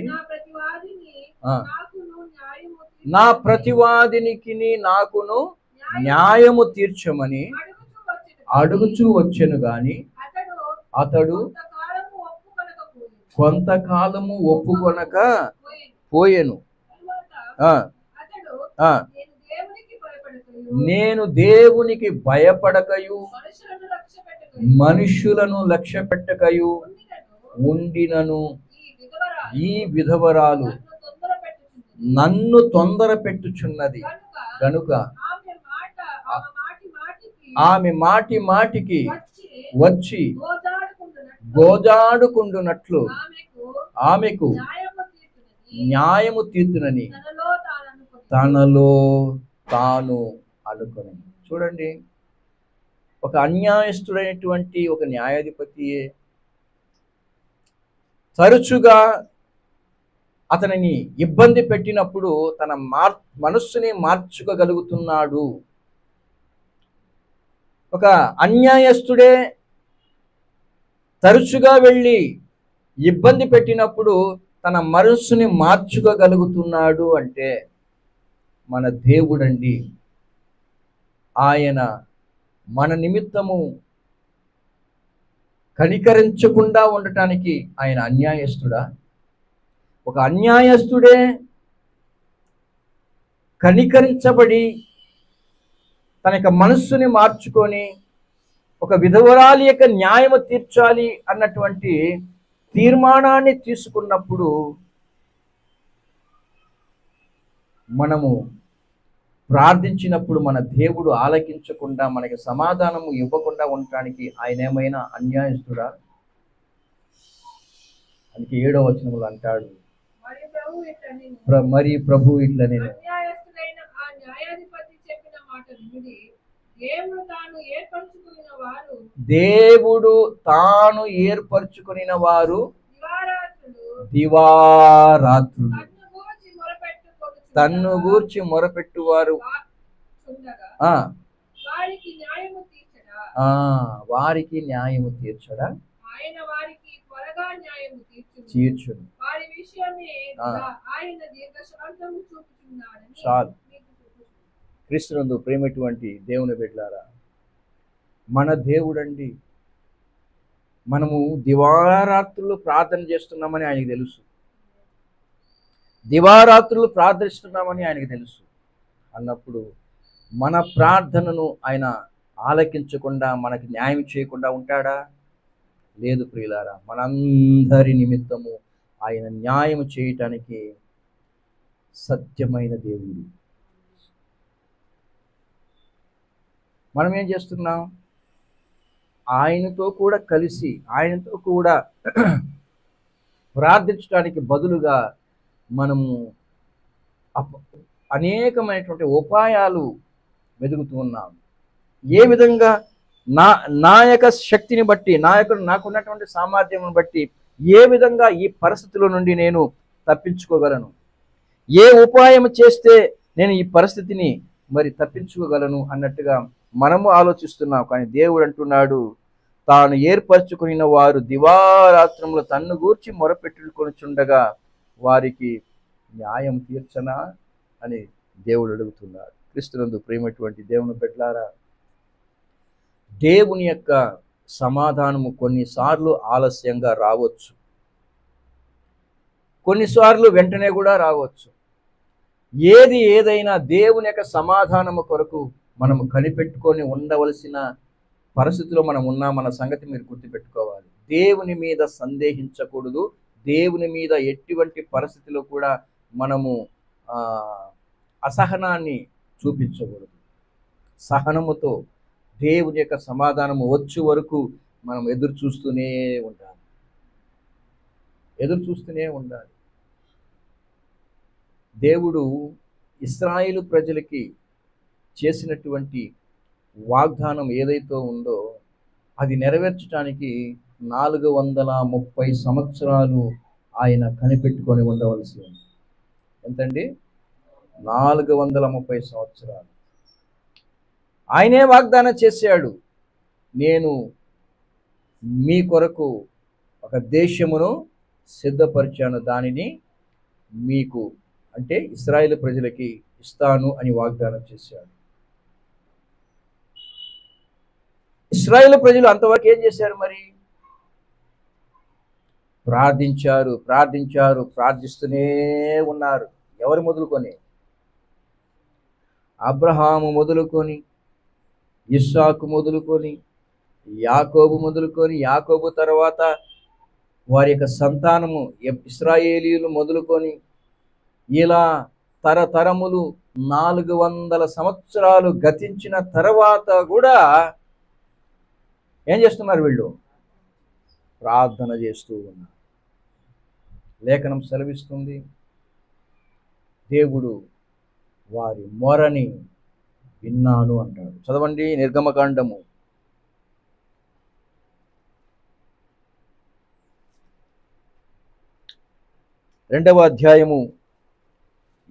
Speaker 2: నా ప్రతివాదినికి నాకును న్యాయము తీర్చమని
Speaker 1: అడుగుచూ వచ్చెను గాని
Speaker 2: అతడు
Speaker 1: అతడు
Speaker 2: కొంతకాలము ఒప్పుకొనకపోయెను.
Speaker 1: కొంతకాలము ఒప్పుకొనక
Speaker 2: పోయెను.
Speaker 1: పోయెను.
Speaker 2: తరువాత
Speaker 1: ఆ,
Speaker 2: అతడు
Speaker 1: ఆ,
Speaker 2: నేను దేవునికి
Speaker 1: నేను దేవునికి
Speaker 2: భయపడకయు
Speaker 1: భయపడకయు
Speaker 2: మనుషులను లక్ష్య పెట్టకయు
Speaker 1: మనుష్యులను లక్ష్యపెట్టకయు ఉండినను
Speaker 2: ఈ
Speaker 1: ఈ
Speaker 2: విధవరాలు
Speaker 1: విధవరాలు
Speaker 2: నన్ను తొందర పెట్టుచున్నది.
Speaker 1: నన్ను తొందర పెట్టుచున్నది
Speaker 2: కనుక
Speaker 1: కనుక
Speaker 2: ఆమె మాటి మాటికి
Speaker 1: ఆమె మాటి మాటికి
Speaker 2: వచ్చి
Speaker 1: వచ్చి
Speaker 2: గోజాడుకుంటున్నట్లు
Speaker 1: గోజాడుకుండునట్లు ఆమెకు
Speaker 2: న్యాయము
Speaker 1: న్యాయము తీర్చునని
Speaker 2: తనలో
Speaker 1: తనలో
Speaker 2: తాను అనుకుని
Speaker 1: తాను అనుకుని. చూడండి, ఒక అన్యాయస్తుడైనటువంటి ఒక న్యాయాధిపతియే తరచుగా అతనిని ఇబ్బంది పెట్టినప్పుడు తన మనస్సుని మార్చుకోగలుగుతున్నాడు. ఒక అన్యాయస్తుడే తరచుగా వెళ్ళి ఇబ్బంది పెట్టినప్పుడు తన మనస్సుని మార్చుకోగలుగుతున్నాడు అంటే మన దేవుడండి. ఆయన మన నిమిత్తము కనికరించకుండా ఉండటానికి ఆయన అన్యాయస్తుడా? ఒక అన్యాయస్తుడే కనికరించబడి తన యొక్క మనస్సుని మార్చుకొని ఒక విధవరాలి యొక్క న్యాయము తీర్చాలి అన్నటువంటి తీర్మానాన్ని తీసుకున్నప్పుడు మనము ప్రార్థించినప్పుడు మన దేవుడు ఆలకించకుండా మనకి సమాధానము ఇవ్వకుండా ఉండటానికి ఆయన ఏమైనా అన్యాయస్తుడా? అందుకే 7వ వచనములో అంటాడు, మరి ప్రభు ఇట్లా నేను
Speaker 2: అన్యాయస్తుడైన ఆ న్యాయాధిపతి చెప్పిన మాట విని దేవుడు తాను ఏర్పరచుకునిన వారు
Speaker 1: దివారాత్రులు తన్ను గూర్చి మొరపెట్టువారు వారికి న్యాయము తీర్చడా? తీర్చును. చాలు. క్రీస్తునందు ప్రేమటువంటి దేవుని బిడ్డలారా, మన దేవుడండి. మనము దివారాత్రులు ప్రార్థన చేస్తున్నామని ఆయనకు తెలుసు. దివారాత్రులు ప్రార్థిస్తున్నామని ఆయనకు తెలుసు. అన్నప్పుడు మన ప్రార్థనను ఆయన ఆలకించకుండా మనకి న్యాయం చేయకుండా ఉంటాడా? లేదు ప్రియులారా. మనందరి నిమిత్తము ఆయన న్యాయం చేయటానికి సత్యమైన దేవుడు. మనం ఏం చేస్తున్నాం? ఆయనతో కూడా కలిసి ఆయనతో కూడా ప్రార్థించడానికి బదులుగా మనము అనేకమైనటువంటి ఉపాయాలు వెతుకుతూ ఉన్నాం. ఏ విధంగా నా యొక్క శక్తిని బట్టి, నాకున్నటువంటి సామర్థ్యం బట్టి ఏ విధంగా ఈ పరిస్థితుల నుండి నేను తప్పించుకోగలను, ఏ ఉపాయం చేస్తే నేను ఈ పరిస్థితిని మరి తప్పించుకోగలను అన్నట్టుగా మనము ఆలోచిస్తున్నాం. కానీ దేవుడు అంటున్నాడు, తాను ఏర్పరచుకున్న వారు దివారాత్రములు తన్ను గూర్చి మొరపెట్టుకొనుచుండగా వారికి న్యాయం తీర్చనా అని దేవుడు అడుగుతున్నాడు. క్రీస్తునందు ప్రేమటువంటి దేవుని బిడ్డలారా, దేవుని యొక్క సమాధానము కొన్నిసార్లు ఆలస్యంగా రావచ్చు, కొన్నిసార్లు వెంటనే కూడా రావచ్చు. ఏదైనా దేవుని యొక్క సమాధానము కొరకు మనము కనిపెట్టుకొని ఉండవలసిన పరిస్థితిలో మనం ఉన్నామన్న సంగతి మీరు గుర్తుపెట్టుకోవాలి. దేవుని మీద సందేహించకూడదు. దేవుని మీద ఎటువంటి పరిస్థితిలో కూడా మనము అసహనాన్ని చూపించకూడదు. సహనముతో దేవుని యొక్క సమాధానము వచ్చే వరకు మనం ఎదురు చూస్తూనే ఉండాలి. దేవుడు ఇశ్రాయేలు ప్రజలకి చేసినటువంటి వాగ్దానం ఏదైతే ఉందో అది నెరవేర్చడానికి 430 సంవత్సరాలు ఆయన కనిపెట్టుకొని ఉండవలసి ఉంది. ఎంతండి? 430 సంవత్సరాలు. ఆయనే వాగ్దానం చేశాడు, నేను మీ కొరకు ఒక దేశమును సిద్ధపరిచాను, దానిని మీకు అంటే ఇశ్రాయేలు ప్రజలకి ఇస్తాను అని వాగ్దానం చేశాడు. ఇశ్రాయేలు ప్రజలు అంతవరకు ఏం చేశారు మరి? ప్రార్థించారు, ప్రార్థించారు, ప్రార్థిస్తూనే ఉన్నారు. ఎవరు మొదలుకొని? అబ్రహాము మొదలుకొని, ఇస్సాకు మొదలుకొని, యాకోబు మొదలుకొని, యాకోబు తర్వాత వారి యొక్క సంతానము ఇశ్రాయేలీయులు మొదలుకొని, ఇలా తరతరములు 400 సంవత్సరాలు గతించిన తర్వాత కూడా ఏం చేస్తున్నారు వీళ్ళు? ప్రార్థన చేస్తూ ఉన్నారు. లేఖనం సెలవిస్తుంది, దేవుడు వారి మొరని విన్నాను అంటాడు. చదవండి నిర్గమకాండము 2వ అధ్యాయము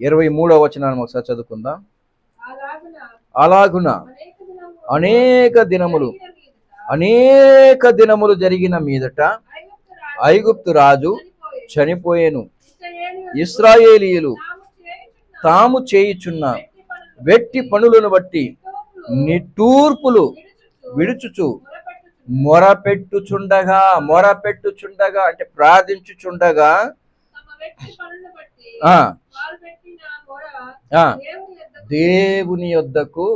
Speaker 1: 23వ వచనాన్ని ఒకసారి చదువుకుందాం. అలాగున అనేక దినములు జరిగిన మీదట ఐగుప్తు రాజు చనిపోయెను. ఇశ్రాయేలీయులు తాము చేయుచున్న వెట్టి పనులను బట్టి నిట్టూర్పులు విడుచుచు మొరపెట్టుచుండగా అంటే ప్రార్థించుచుండగా దేవుని యొద్దకు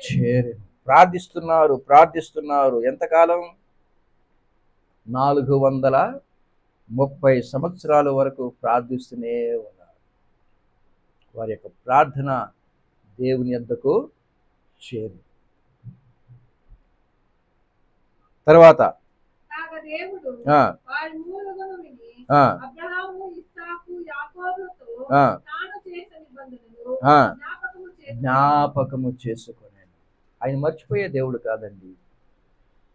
Speaker 1: చేరెను. ప్రార్థిస్తున్నారు. ఎంతకాలం? 430 సంవత్సరాల వరకు ప్రార్థిస్తూనే ఉన్నారు. వారి యొక్క ప్రార్థన దేవుని యొద్దకు చేరింది. తర్వాత జ్ఞాపకము చేసుకునేది. ఆయన మర్చిపోయే దేవుడు కాదండి.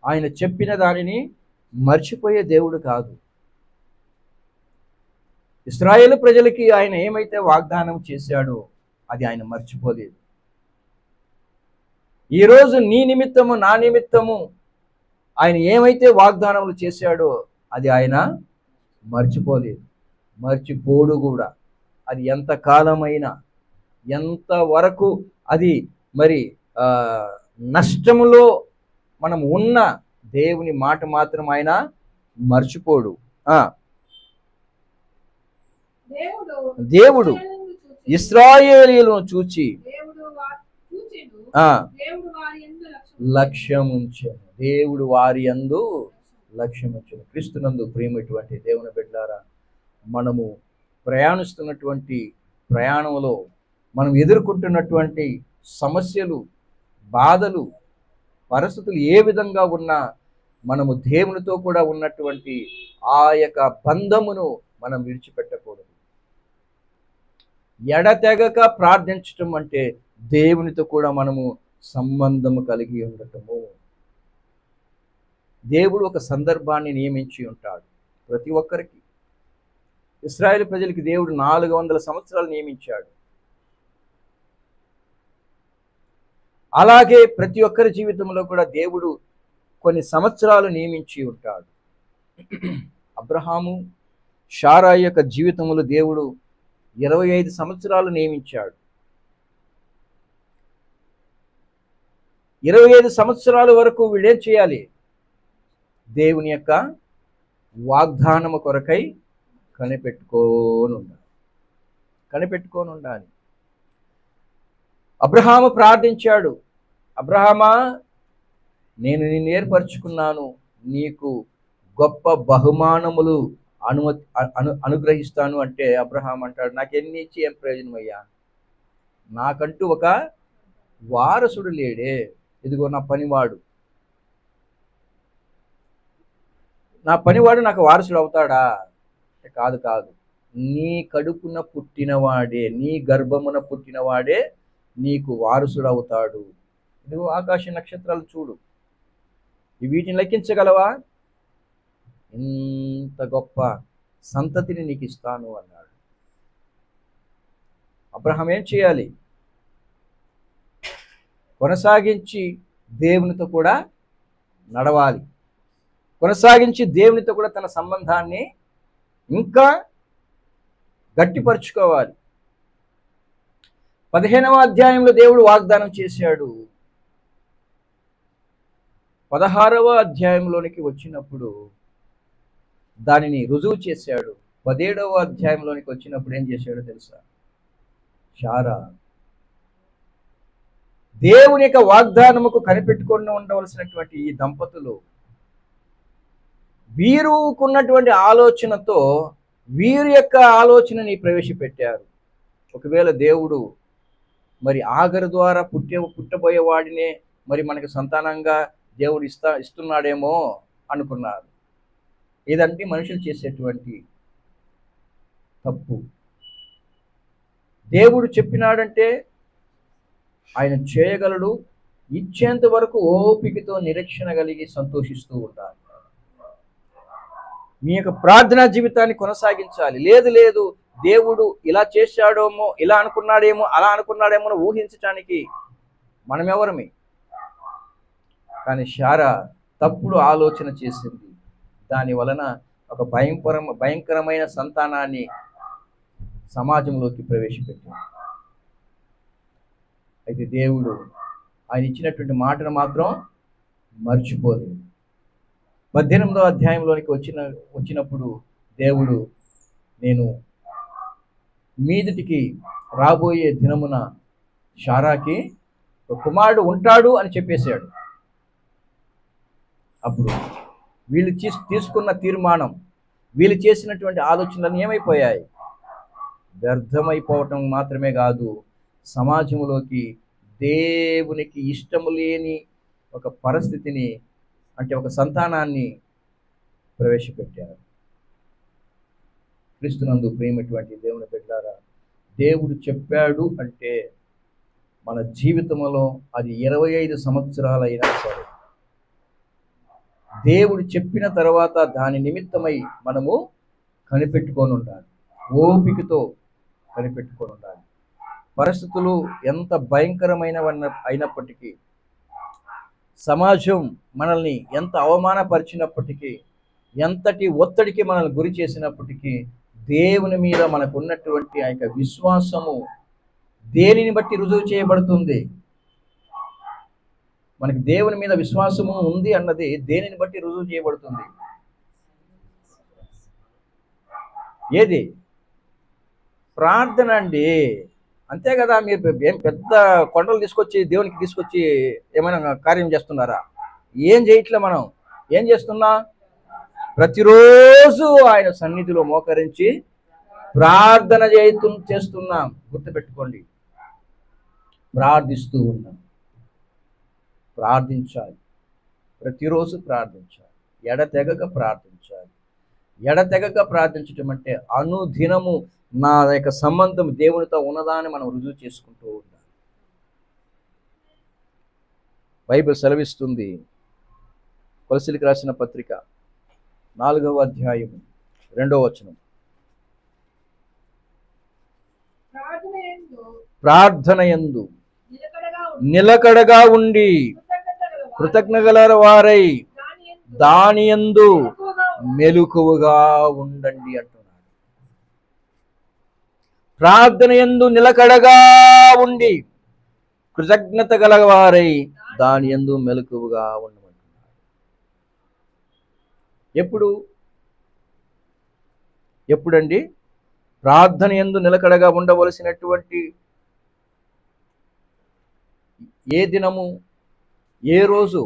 Speaker 1: ఆయన చెప్పిన దానిని మర్చిపోయే దేవుడు కాదు. ఇశ్రాయేలు ప్రజలకి ఆయన ఏమైతే వాగ్దానం చేశాడో అది ఆయన మర్చిపోలేదు. ఈరోజు నీ నిమిత్తము నా నిమిత్తము ఆయన ఏమైతే వాగ్దానములు చేశాడో అది ఆయన మర్చిపోలేదు, మర్చిపోడు కూడా. అది ఎంత కాలమైనా, ఎంత వరకు అది మరి నష్టములో మనం ఉన్న దేవుని మాట మాత్రం ఆయన మర్చిపోడు. దేవుడు ఇశ్రాయేలీయులను చూచి లక్ష్యముంచెను. దేవుడు వారి యందు లక్ష్యముంచెను. క్రీస్తునందు ప్రియమైనటువంటి దేవుని బిడ్డలారా, మనము ప్రయాణిస్తున్నటువంటి ప్రయాణంలో మనం ఎదుర్కొంటున్నటువంటి సమస్యలు, బాధలు, పరిస్థితులు ఏ విధంగా ఉన్నా మనము దేవునితో కూడా ఉన్నటువంటి ఆ యొక్క బంధమును మనం విడిచిపెట్టకూడదు. ఎడతెగక ప్రార్థించటం అంటే దేవునితో కూడా మనము సంబంధము కలిగి ఉండటము. దేవుడు ఒక సందర్భాన్ని నియమించి ఉంటాడు ప్రతి ఒక్కరికి. ఇశ్రాయేలు ప్రజలకి దేవుడు 400 సంవత్సరాలు నియమించాడు. అలాగే ప్రతి ఒక్కరి జీవితంలో కూడా దేవుడు కొన్ని సంవత్సరాలు నియమించి ఉంటాడు. అబ్రహాము, శారా యొక్క జీవితంలో దేవుడు 25 సంవత్సరాలు నియమించాడు. 25 సంవత్సరాల వరకు వీళ్ళేం చేయాలి? దేవుని యొక్క వాగ్దానము కొరకై కనిపెట్టుకొని ఉండాలి. అబ్రహాము ప్రార్థించాడు, అబ్రహామా, నేను నిన్ను ఏర్పరచుకున్నాను, నీకు గొప్ప బహుమానములు అనుగ్రహిస్తాను అంటే అబ్రహాం అంటాడు, నాకెన్ని ఇచ్చి ఏం ప్రయోజనం అయ్యా? నాకంటూ ఒక వారసుడు లేడే. ఇదిగో నా పనివాడు నాకు వారసుడు అవుతాడా? కాదు. నీ కడుపున పుట్టినవాడే, నీ గర్భమున పుట్టినవాడే నీకు వారసుడు అవుతాడు. ఇదిగో ఆకాశ నక్షత్రాలు చూడు, వీటిని లెక్కించగలవా? ఇంత గొప్ప సంతతిని నీకు ఇస్తాను అన్నాడు. అబ్రహాం ఏం చేయాలి? కొనసాగించి దేవునితో కూడా నడవాలి. కొనసాగించి దేవునితో కూడా తన సంబంధాన్ని ఇంకా గట్టిపరుచుకోవాలి. 15వ అధ్యాయంలో దేవుడు వాగ్దానం చేశాడు. 16వ అధ్యాయంలోనికి వచ్చినప్పుడు దానిని రుజువు చేశాడు. 17వ అధ్యాయంలోనికి వచ్చినప్పుడు ఏం చేశాడో తెలుసా? శారా దేవుని యొక్క వాగ్దానముకు కనిపెట్టుకొని ఉండవలసినటువంటి ఈ దంపతులు వీరుకున్నటువంటి ఆలోచనతో వీరి యొక్క ఆలోచనని ప్రవేశపెట్టారు. ఒకవేళ దేవుడు మరి ఆగరు ద్వారా పుట్టబోయే వాడినే మరి మనకు సంతానంగా దేవుడు ఇస్తున్నాడేమో అనుకున్నారు. ఇదంటే మనుషులు చేసేటువంటి తప్పు. దేవుడు చెప్పినాడంటే ఆయన చేయగలడు. ఇచ్చేంత వరకు ఓపికతో నిరీక్షణ కలిగి సంతోషిస్తూ ఉండాలి. మీ యొక్క ప్రార్థనా జీవితాన్ని కొనసాగించాలి. లేదు దేవుడు ఇలా చేశాడేమో, ఇలా అనుకున్నాడేమో, అలా అనుకున్నాడేమో ఊహించటానికి మనమెవరమే. కానీ శారా తప్పుడు ఆలోచన చేసింది. దాని వలన ఒక భయంకరమైన సంతానాన్ని సమాజంలోకి ప్రవేశపెట్టింది. అయితే దేవుడు ఆయన ఇచ్చినటువంటి మాటను మాత్రం మర్చిపోలేదు. 18వ అధ్యాయంలోనికి వచ్చినప్పుడు దేవుడు నేను మీదటికి రాబోయే దినమున శారాకి ఒక కుమారుడు ఉంటాడు అని చెప్పేశాడు. అప్పుడు వీళ్ళు తీసుకున్న తీర్మానం, వీళ్ళు చేసినటువంటి ఆలోచనలు ఏమైపోయాయి? వ్యర్థమైపోవటం మాత్రమే కాదు, సమాజంలోకి దేవునికి ఇష్టము లేని ఒక పరిస్థితిని, అంటే ఒక సంతానాన్ని ప్రవేశపెట్టారు. క్రీస్తునందు ప్రేమటువంటి దేవుని బిడ్డలారా, దేవుడు చెప్పాడు అంటే మన జీవితంలో అది 25 సంవత్సరాలైనా సరే దేవుడు చెప్పిన తర్వాత దాని నిమిత్తమై మనము కనిపెట్టుకొని ఉండాలి. ఓపికతో కనిపెట్టుకొని ఉండాలి. పరిస్థితులు ఎంత భయంకరమైనవి అయినప్పటికీ, సమాజం మనల్ని ఎంత అవమానపరిచినప్పటికీ, ఎంతటి ఒత్తిడికి మనల్ని గురి చేసినప్పటికీ, దేవుని మీద మనకు ఉన్నటువంటి ఆ యొక్క విశ్వాసము దేనిని బట్టి రుజువు చేయబడుతుంది? మనకి దేవుని మీద విశ్వాసము ఉంది అన్నది దేనిని బట్టి రుజువు చేయబడుతుంది? ఏది? ప్రార్థన అండి. అంతే కదా. మీరు ఏం పెద్ద కొండలు తీసుకొచ్చి దేవునికి తీసుకొచ్చి ఏమైనా కార్యం చేస్తున్నారా? ఏం చేయట్లే. మనం ఏం చేస్తున్నా? ప్రతిరోజు ఆయన సన్నిధిలో మోకరించి ప్రార్థన చేస్తున్నాం. గుర్తుపెట్టుకోండి, ప్రార్థిస్తూ ఉన్నాం. ప్రార్థించాలి, ప్రతిరోజు ప్రార్థించాలి, ఎడతెగక ప్రార్థించాలి. ఎడతెగక ప్రార్థించటం అంటే అనుదినము నా యొక్క సంబంధం దేవునితో ఉన్నదా అని మనం రుజువు చేసుకుంటూ ఉండాలి. బైబిల్ సెలవిస్తుంది, కొలసీలకు రాసిన పత్రిక 4వ అధ్యాయం 2వ వచనం, ప్రార్థనయందు నిలకడగా ఉండి కృతజ్ఞతగల వారై దానియందు మెలకువగా ఉండండి అంటున్నాడు. ప్రార్థనయందు నిలకడగా ఉండి కృతజ్ఞత గల వారై దానియందు మెలకువగా ఉండమంటున్నాడు. ఎప్పుడండి ప్రార్థనయందు నిలకడగా ఉండవలసినటువంటి ఏ దినము, ఏ రోజు?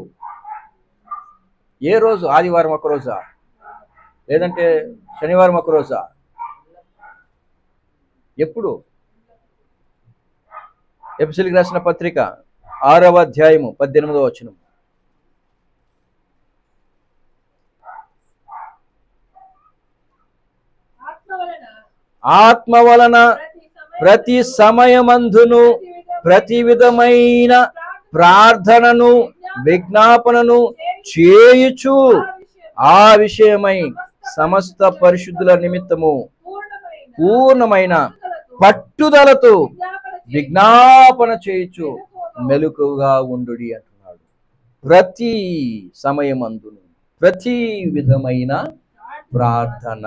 Speaker 1: ఆదివారం ఒక రోజా, లేదంటే శనివారం ఒక రోజా? ఎప్పుడు? ఎఫెసీయులకు రాసిన పత్రిక 6వ అధ్యాయము 18వ వచనం, ఆత్మ వలన ప్రతి సమయమందును ప్రతి విధమైన ప్రార్థనను విజ్ఞాపనను చేయుచు ఆ విషయమై సమస్త పరిశుద్ధుల నిమిత్తము పూర్ణమైన పట్టుదలతో విజ్ఞాపన చేయుచు మెలకువగా ఉండుడి అంటున్నాడు. ప్రతి సమయమందును ప్రతి విధమైన ప్రార్థన,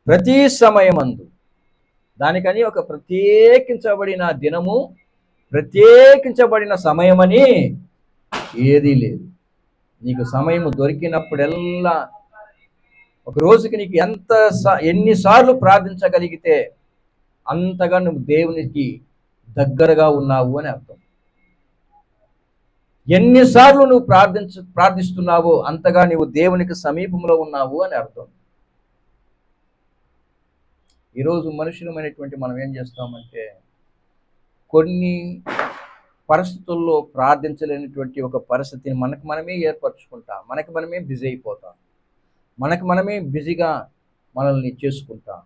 Speaker 1: ప్రతి సమయమందు. దానికని ఒక ప్రత్యేకించబడిన దినము, ప్రత్యేకించబడిన సమయమని ఏదీ లేదు. నీకు సమయం దొరికినప్పుడెల్లా ఒక రోజుకి నీకు ఎన్నిసార్లు ప్రార్థించగలిగితే అంతగా నువ్వు దేవునికి దగ్గరగా ఉన్నావు అని అర్థం. ఎన్నిసార్లు నువ్వు ప్రార్థిస్తున్నావో అంతగా నీవు దేవునికి సమీపంలో ఉన్నావు అని అర్థం. ఈరోజు మనుషులమైనటువంటి మనం ఏం చేస్తామంటే కొన్ని పరిస్థితుల్లో ప్రార్థించలేనటువంటి ఒక పరిస్థితిని మనకు మనమే ఏర్పరచుకుంటాం. మనకి మనమే బిజీ అయిపోతాం. మనకి మనమే బిజీగా మనల్ని చేసుకుంటాం.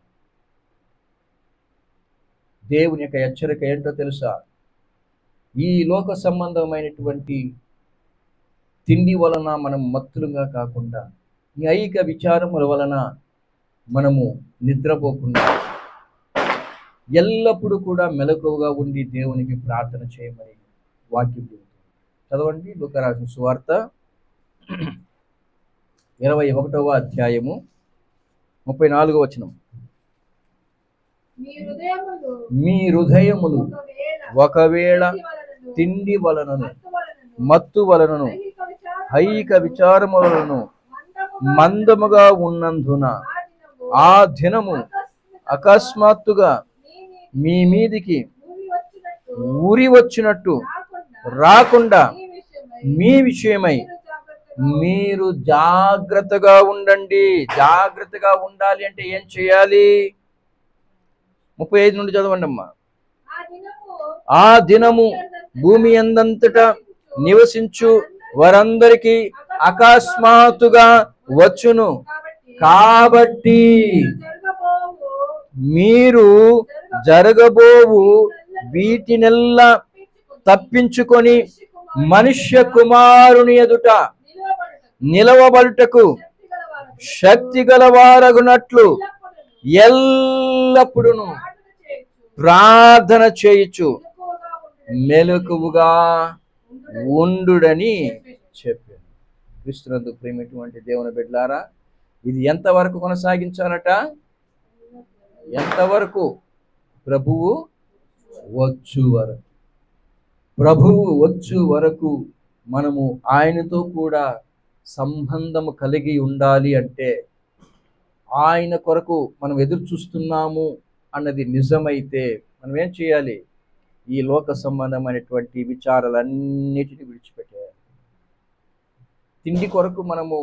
Speaker 1: దేవుని యొక్క హెచ్చరిక ఏంటో తెలుసా? ఈ లోక సంబంధమైనటువంటి తిండి వలన మనం మత్తులుగా కాకుండా ఈ ఐక విచారముల వలన మనము నిద్రపోకుండా ఎల్లప్పుడూ కూడా మెలకువగా ఉండి దేవునికి ప్రార్థన చేయమని వాక్యం చెబుతుంది. చదవండి లూకా రాసిన సువార్త 21వ అధ్యాయము 34వ వచనం. మీ హృదయములు ఒకవేళ తిండి వలనను మత్తు వలనను ఐక విచారములను మందముగా ఉన్నందున ఆ దినము అకస్మాత్తుగా మీ మీదికి ఊరి వచ్చినట్టు రాకుండా మీ విషయమై మీరు జాగ్రత్తగా ఉండండి. జాగ్రత్తగా ఉండాలి అంటే ఏం చేయాలి? 35 నుండి చదవండి అమ్మా. ఆ దినము భూమి అందంతటా నివసించు వారందరికీ అకస్మాత్తుగా వచ్చును. కాబట్టి మీరు జరగబోవు వీటినెల్లా తప్పించుకొని మనుష్య కుమారుని ఎదుట నిలవబడుటకు శక్తి గలవారగునట్లు ఎల్లప్పుడూ ప్రార్థన చేయుచు మెలకువగా ఉండుడని చెప్పాను. క్రీస్తునందు ప్రేమటువంటి దేవుని బిడ్డలారా, ఇది ఎంతవరకు కొనసాగించాలట? ఎంతవరకు? ప్రభువు వచ్చు వరకు. ప్రభువు వచ్చు వరకు మనము ఆయనతో కూడా సంబంధము కలిగి ఉండాలి. అంటే ఆయన కొరకు మనం ఎదురు చూస్తున్నాము అన్నది నిజమైతే మనం ఏం చేయాలి? ఈ లోక సంబంధమైనటువంటి విచారాలన్నిటిని విడిచిపెట్టేయాలి. తిండి కొరకు మనము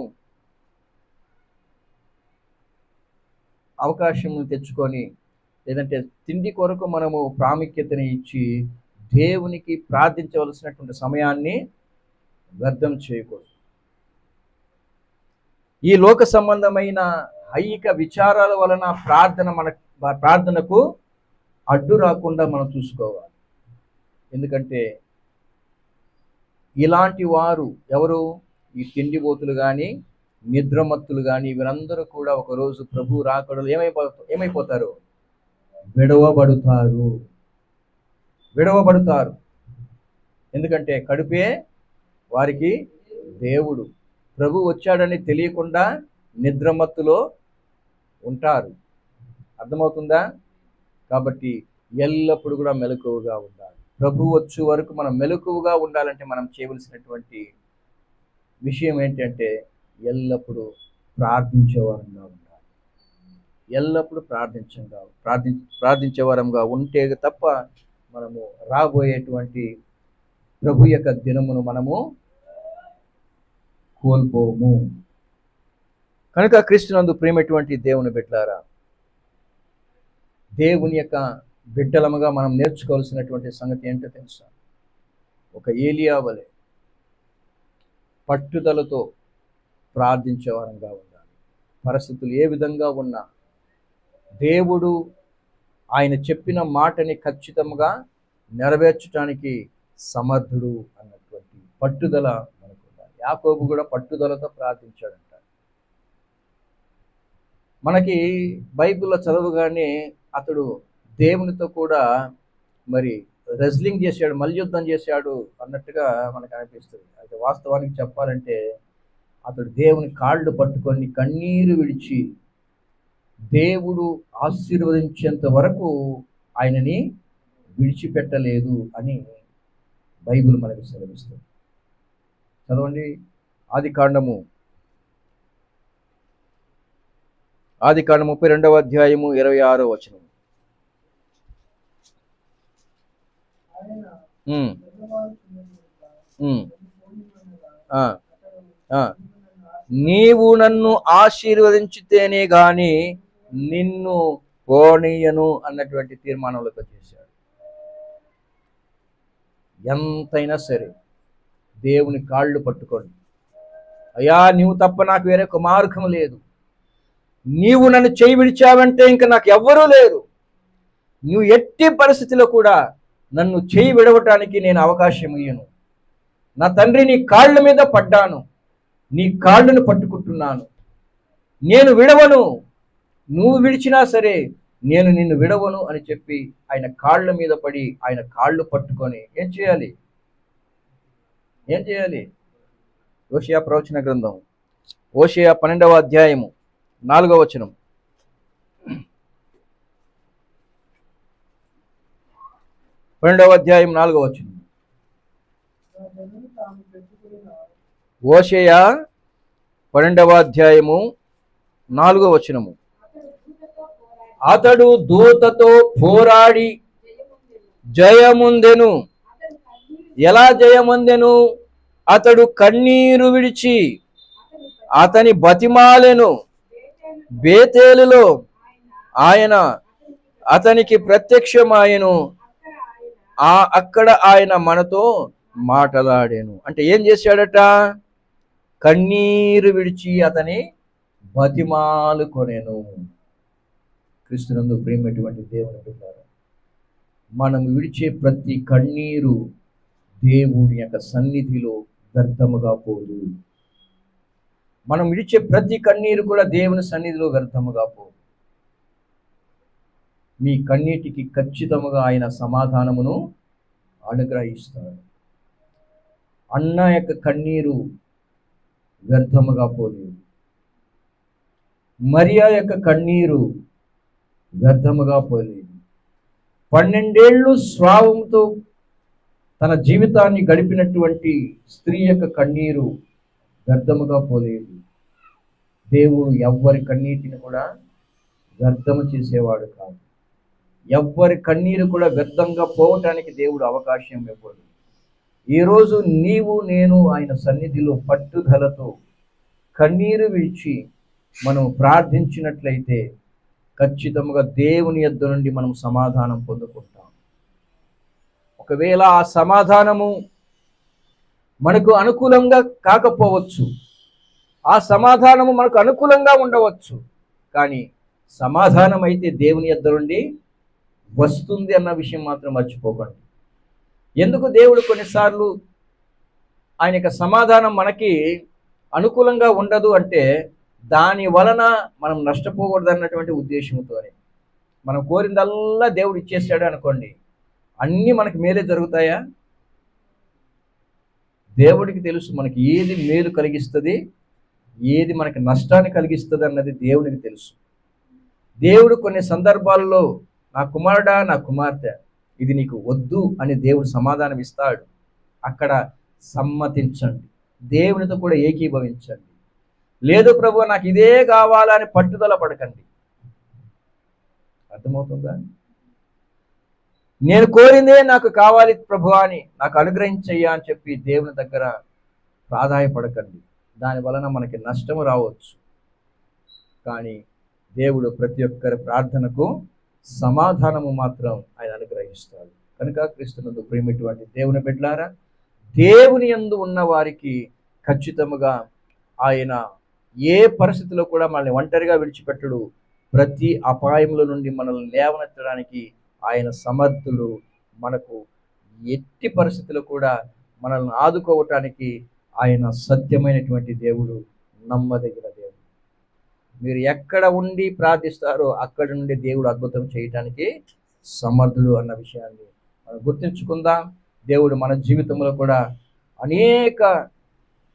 Speaker 1: అవకాశం తెచ్చుకొని, లేదంటే తిండి కొరకు మనము ప్రాముఖ్యతని ఇచ్చి దేవునికి ప్రార్థించవలసినటువంటి సమయాన్ని వ్యర్థం చేయకూడదు. ఈ లోక సంబంధమైన ఐహిక విచారాల వలన ప్రార్థనకు అడ్డు రాకుండా మనం చూసుకోవాలి. ఎందుకంటే ఇలాంటి వారు ఎవరు? ఈ తిండిబోతులు కానీ నిద్రమత్తులు కానీ వీరందరూ కూడా ఒకరోజు ప్రభు రాకడలు ఏమైపోతారు? విడవబడుతారు. ఎందుకంటే కడుపే వారికి దేవుడు. ప్రభు వచ్చాడని తెలియకుండా నిద్రమత్తులో ఉంటారు. అర్థమవుతుందా? కాబట్టి ఎల్లప్పుడూ కూడా మెలకువగా ఉండాలి. ప్రభు వచ్చే వరకు మనం మెలకువగా ఉండాలంటే మనం చేయవలసినటువంటి విషయం ఏంటంటే ఎల్లప్పుడూ ప్రార్థించేవారంగా ఉండాలి. ఎల్లప్పుడూ ప్రార్థించేవారంగా ఉంటే తప్ప మనము రాబోయేటువంటి ప్రభు యొక్క దినమును మనము కోల్పోము. కనుక క్రీస్తునందు ప్రేమటువంటి దేవుని బిడ్డలారా, దేవుని యొక్క బిడ్డలముగా మనం నేర్చుకోవాల్సినటువంటి సంగతి ఏంటో తెలుసా? ఒక ఏలియా వలె పట్టుదలతో ప్రార్థించేవారంగా ఉండాలి. పరిస్థితులు ఏ విధంగా ఉన్నా దేవుడు ఆయన చెప్పిన మాటని ఖచ్చితంగా నెరవేర్చడానికి సమర్థుడు అన్నటువంటి పట్టుదల మనకు ఉండాలి. యాకోబు కూడా పట్టుదలతో ప్రార్థించాడంట. మనకి బైబిల్లో చదవగానే అతడు దేవునితో కూడా మరి రెజ్లింగ్ చేశాడు, మల్యుద్ధం చేశాడు అన్నట్టుగా మనకు అనిపిస్తుంది. అయితే వాస్తవానికి చెప్పాలంటే అతడు దేవుని కాళ్ళు పట్టుకొని కన్నీరు విడిచి దేవుడు ఆశీర్వదించేంత వరకు ఆయనని విడిచిపెట్టలేదు అని బైబిల్ మనకు సెలవిస్తుంది. చదవండి. ఆదికాండము 32వ అధ్యాయము 26వ వచనం. ఉమ్, ఉమ్, ఆ, ఆ. నీవు నన్ను ఆశీర్వదించితేనే గాని నిన్ను పోనీయను అన్నటువంటి తీర్మానంలోకి వచ్చేసాడు. ఎంతైనా సరే దేవుని కాళ్ళు పట్టుకోండి. అయ్యా, నీవు తప్ప నాకు వేరే ఒక మార్గం లేదు. నీవు నన్ను చేయి విడిచావంటే ఇంకా నాకు ఎవ్వరూ లేరు. నువ్వు ఎట్టి పరిస్థితిలో కూడా నన్ను చేయి విడవటానికి నేను అవకాశం ఇయ్యను. నా తండ్రి, నీ కాళ్ళ మీద పడ్డాను, నీ కాళ్ళను పట్టుకుంటున్నాను, నేను విడవను. నువ్వు విడిచినా సరే నేను నిన్ను విడవను అని చెప్పి ఆయన కాళ్ళ మీద పడి ఆయన కాళ్ళు పట్టుకొని ఏం చేయాలి? హోషేయ ప్రవచన గ్రంథం, హోషేయ 12వ అధ్యాయము 4వ వచనం. హోషేయ 12వ అధ్యాయము 4వ వచనము. అతడు దూతతో పోరాడి జయముందెను. ఎలా జయముందెను? అతడు కన్నీరు విడిచి అతని బతిమాలెను. బేతేలులో ఆయన అతనికి ప్రత్యక్షమాయెను. అక్కడ ఆయన మనతో మాట్లాడాను. అంటే ఏం చేశాడట? కన్నీరు విడిచి అతని బతిమాలు కొనెను. క్రీస్తునందు ప్రియమైనటువంటి దేవుని బిడ్డలారా, మనం విడిచే ప్రతి కన్నీరు దేవుని యొక్క సన్నిధిలో వ్యర్థముగా పోదు. మనం విడిచే ప్రతి కన్నీరు కూడా దేవుని సన్నిధిలో వ్యర్థముగా పోదు. మీ కన్నీటికి ఖచ్చితంగా ఆయన సమాధానమును అనుగ్రహిస్తాడు. అన్న యొక్క కన్నీరు వ్యర్థముగా పోలేదు. మరియా యొక్క కన్నీరు వ్యర్థముగా పోలేదు. 12 ఏళ్ళు స్రావంతో తన జీవితాన్ని గడిపినటువంటి స్త్రీ యొక్క కన్నీరు వ్యర్థముగా పోలేదు. దేవుడు ఎవ్వరి కన్నీటిని కూడా వ్యర్థము చేసేవాడు కాదు. ఎవ్వరి కన్నీరు కూడా వ్యర్థంగా పోవటానికి దేవుడు అవకాశం ఇవ్వడు. ఈరోజు నీవు నేను ఆయన సన్నిధిలో పట్టుదలతో కన్నీరు విడిచి మనం ప్రార్థించినట్లయితే ఖచ్చితంగా దేవుని యొద్ద నుండి మనం సమాధానం పొందుకుంటాం. ఒకవేళ ఆ సమాధానము మనకు అనుకూలంగా కాకపోవచ్చు, ఆ సమాధానము మనకు అనుకూలంగా ఉండవచ్చు, కానీ సమాధానం అయితే దేవుని యొద్ద నుండి వస్తుంది అన్న విషయం మాత్రం మర్చిపోకండి. ఎందుకు దేవుడు కొన్నిసార్లు ఆయన యొక్క సమాధానం మనకి అనుకూలంగా ఉండదు అంటే దాని వలన మనం నష్టపోకూడదు అన్నటువంటి ఉద్దేశంతోనే. మనం కోరిందల్లా దేవుడు ఇచ్చేసాడు అనుకోండి, అన్నీ మనకి మేలే జరుగుతాయా? దేవుడికి తెలుసు మనకి ఏది మేలు కలిగిస్తుంది, ఏది మనకి నష్టాన్ని కలిగిస్తుంది అన్నది దేవుడికి తెలుసు. దేవుడు కొన్ని సందర్భాల్లో నా కుమారుడా, నా కుమార్తె, ఇది నీకు వద్దు అని దేవుడు సమాధానం ఇస్తాడు. అక్కడ సమ్మతించండి, దేవునితో కూడా ఏకీభవించండి. లేదు ప్రభు నాకు ఇదే కావాలని పట్టుదల పడకండి. అర్థమవుతుందా? నేను కోరిందే నాకు కావాలి ప్రభు అని నాకు అనుగ్రహించయ్యా అని చెప్పి దేవుని దగ్గర ప్రాధాయపడకండి. దాని వలన మనకి నష్టము రావచ్చు. కానీ దేవుడు ప్రతి ఒక్కరి ప్రార్థనకు సమాధానము మాత్రం ఆయన అనుగ్రహిస్తాడు. కనుక క్రీస్తునందు ప్రియమైనటువంటి దేవుని బిడ్డలారా, దేవుని యందు ఉన్న వారికి ఖచ్చితముగా ఆయన ఏ పరిస్థితిలో కూడా మనల్ని ఒంటరిగా విడిచిపెట్టడు. ప్రతి అపాయముల నుండి మనల్ని లేవనెత్తడానికి ఆయన సమర్థుడు. మనకు ఎట్టి పరిస్థితుల్లో కూడా మనల్ని ఆదుకోవటానికి ఆయన సత్యమైనటువంటి దేవుడు, నమ్మదగిన దేవుడు. మీరు ఎక్కడ ఉండి ప్రార్థిస్తారో అక్కడ నుండి దేవుడు అద్భుతం చేయటానికి సమర్థుడు అన్న విషయాన్ని మనం గుర్తుంచుకుందాం. దేవుడు మన జీవితంలో కూడా అనేక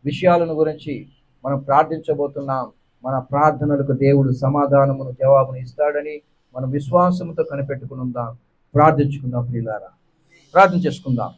Speaker 1: విషయాలను గురించి మనం ప్రార్థించబోతున్నాం. మన ప్రార్థనలకు దేవుడు సమాధానమును, జవాబును ఇస్తాడని మనం విశ్వాసంతో కనిపెట్టుకుని ఉందాం. ప్రార్థించుకుందాం ప్రియులారా, ప్రార్థన చేసుకుందాం.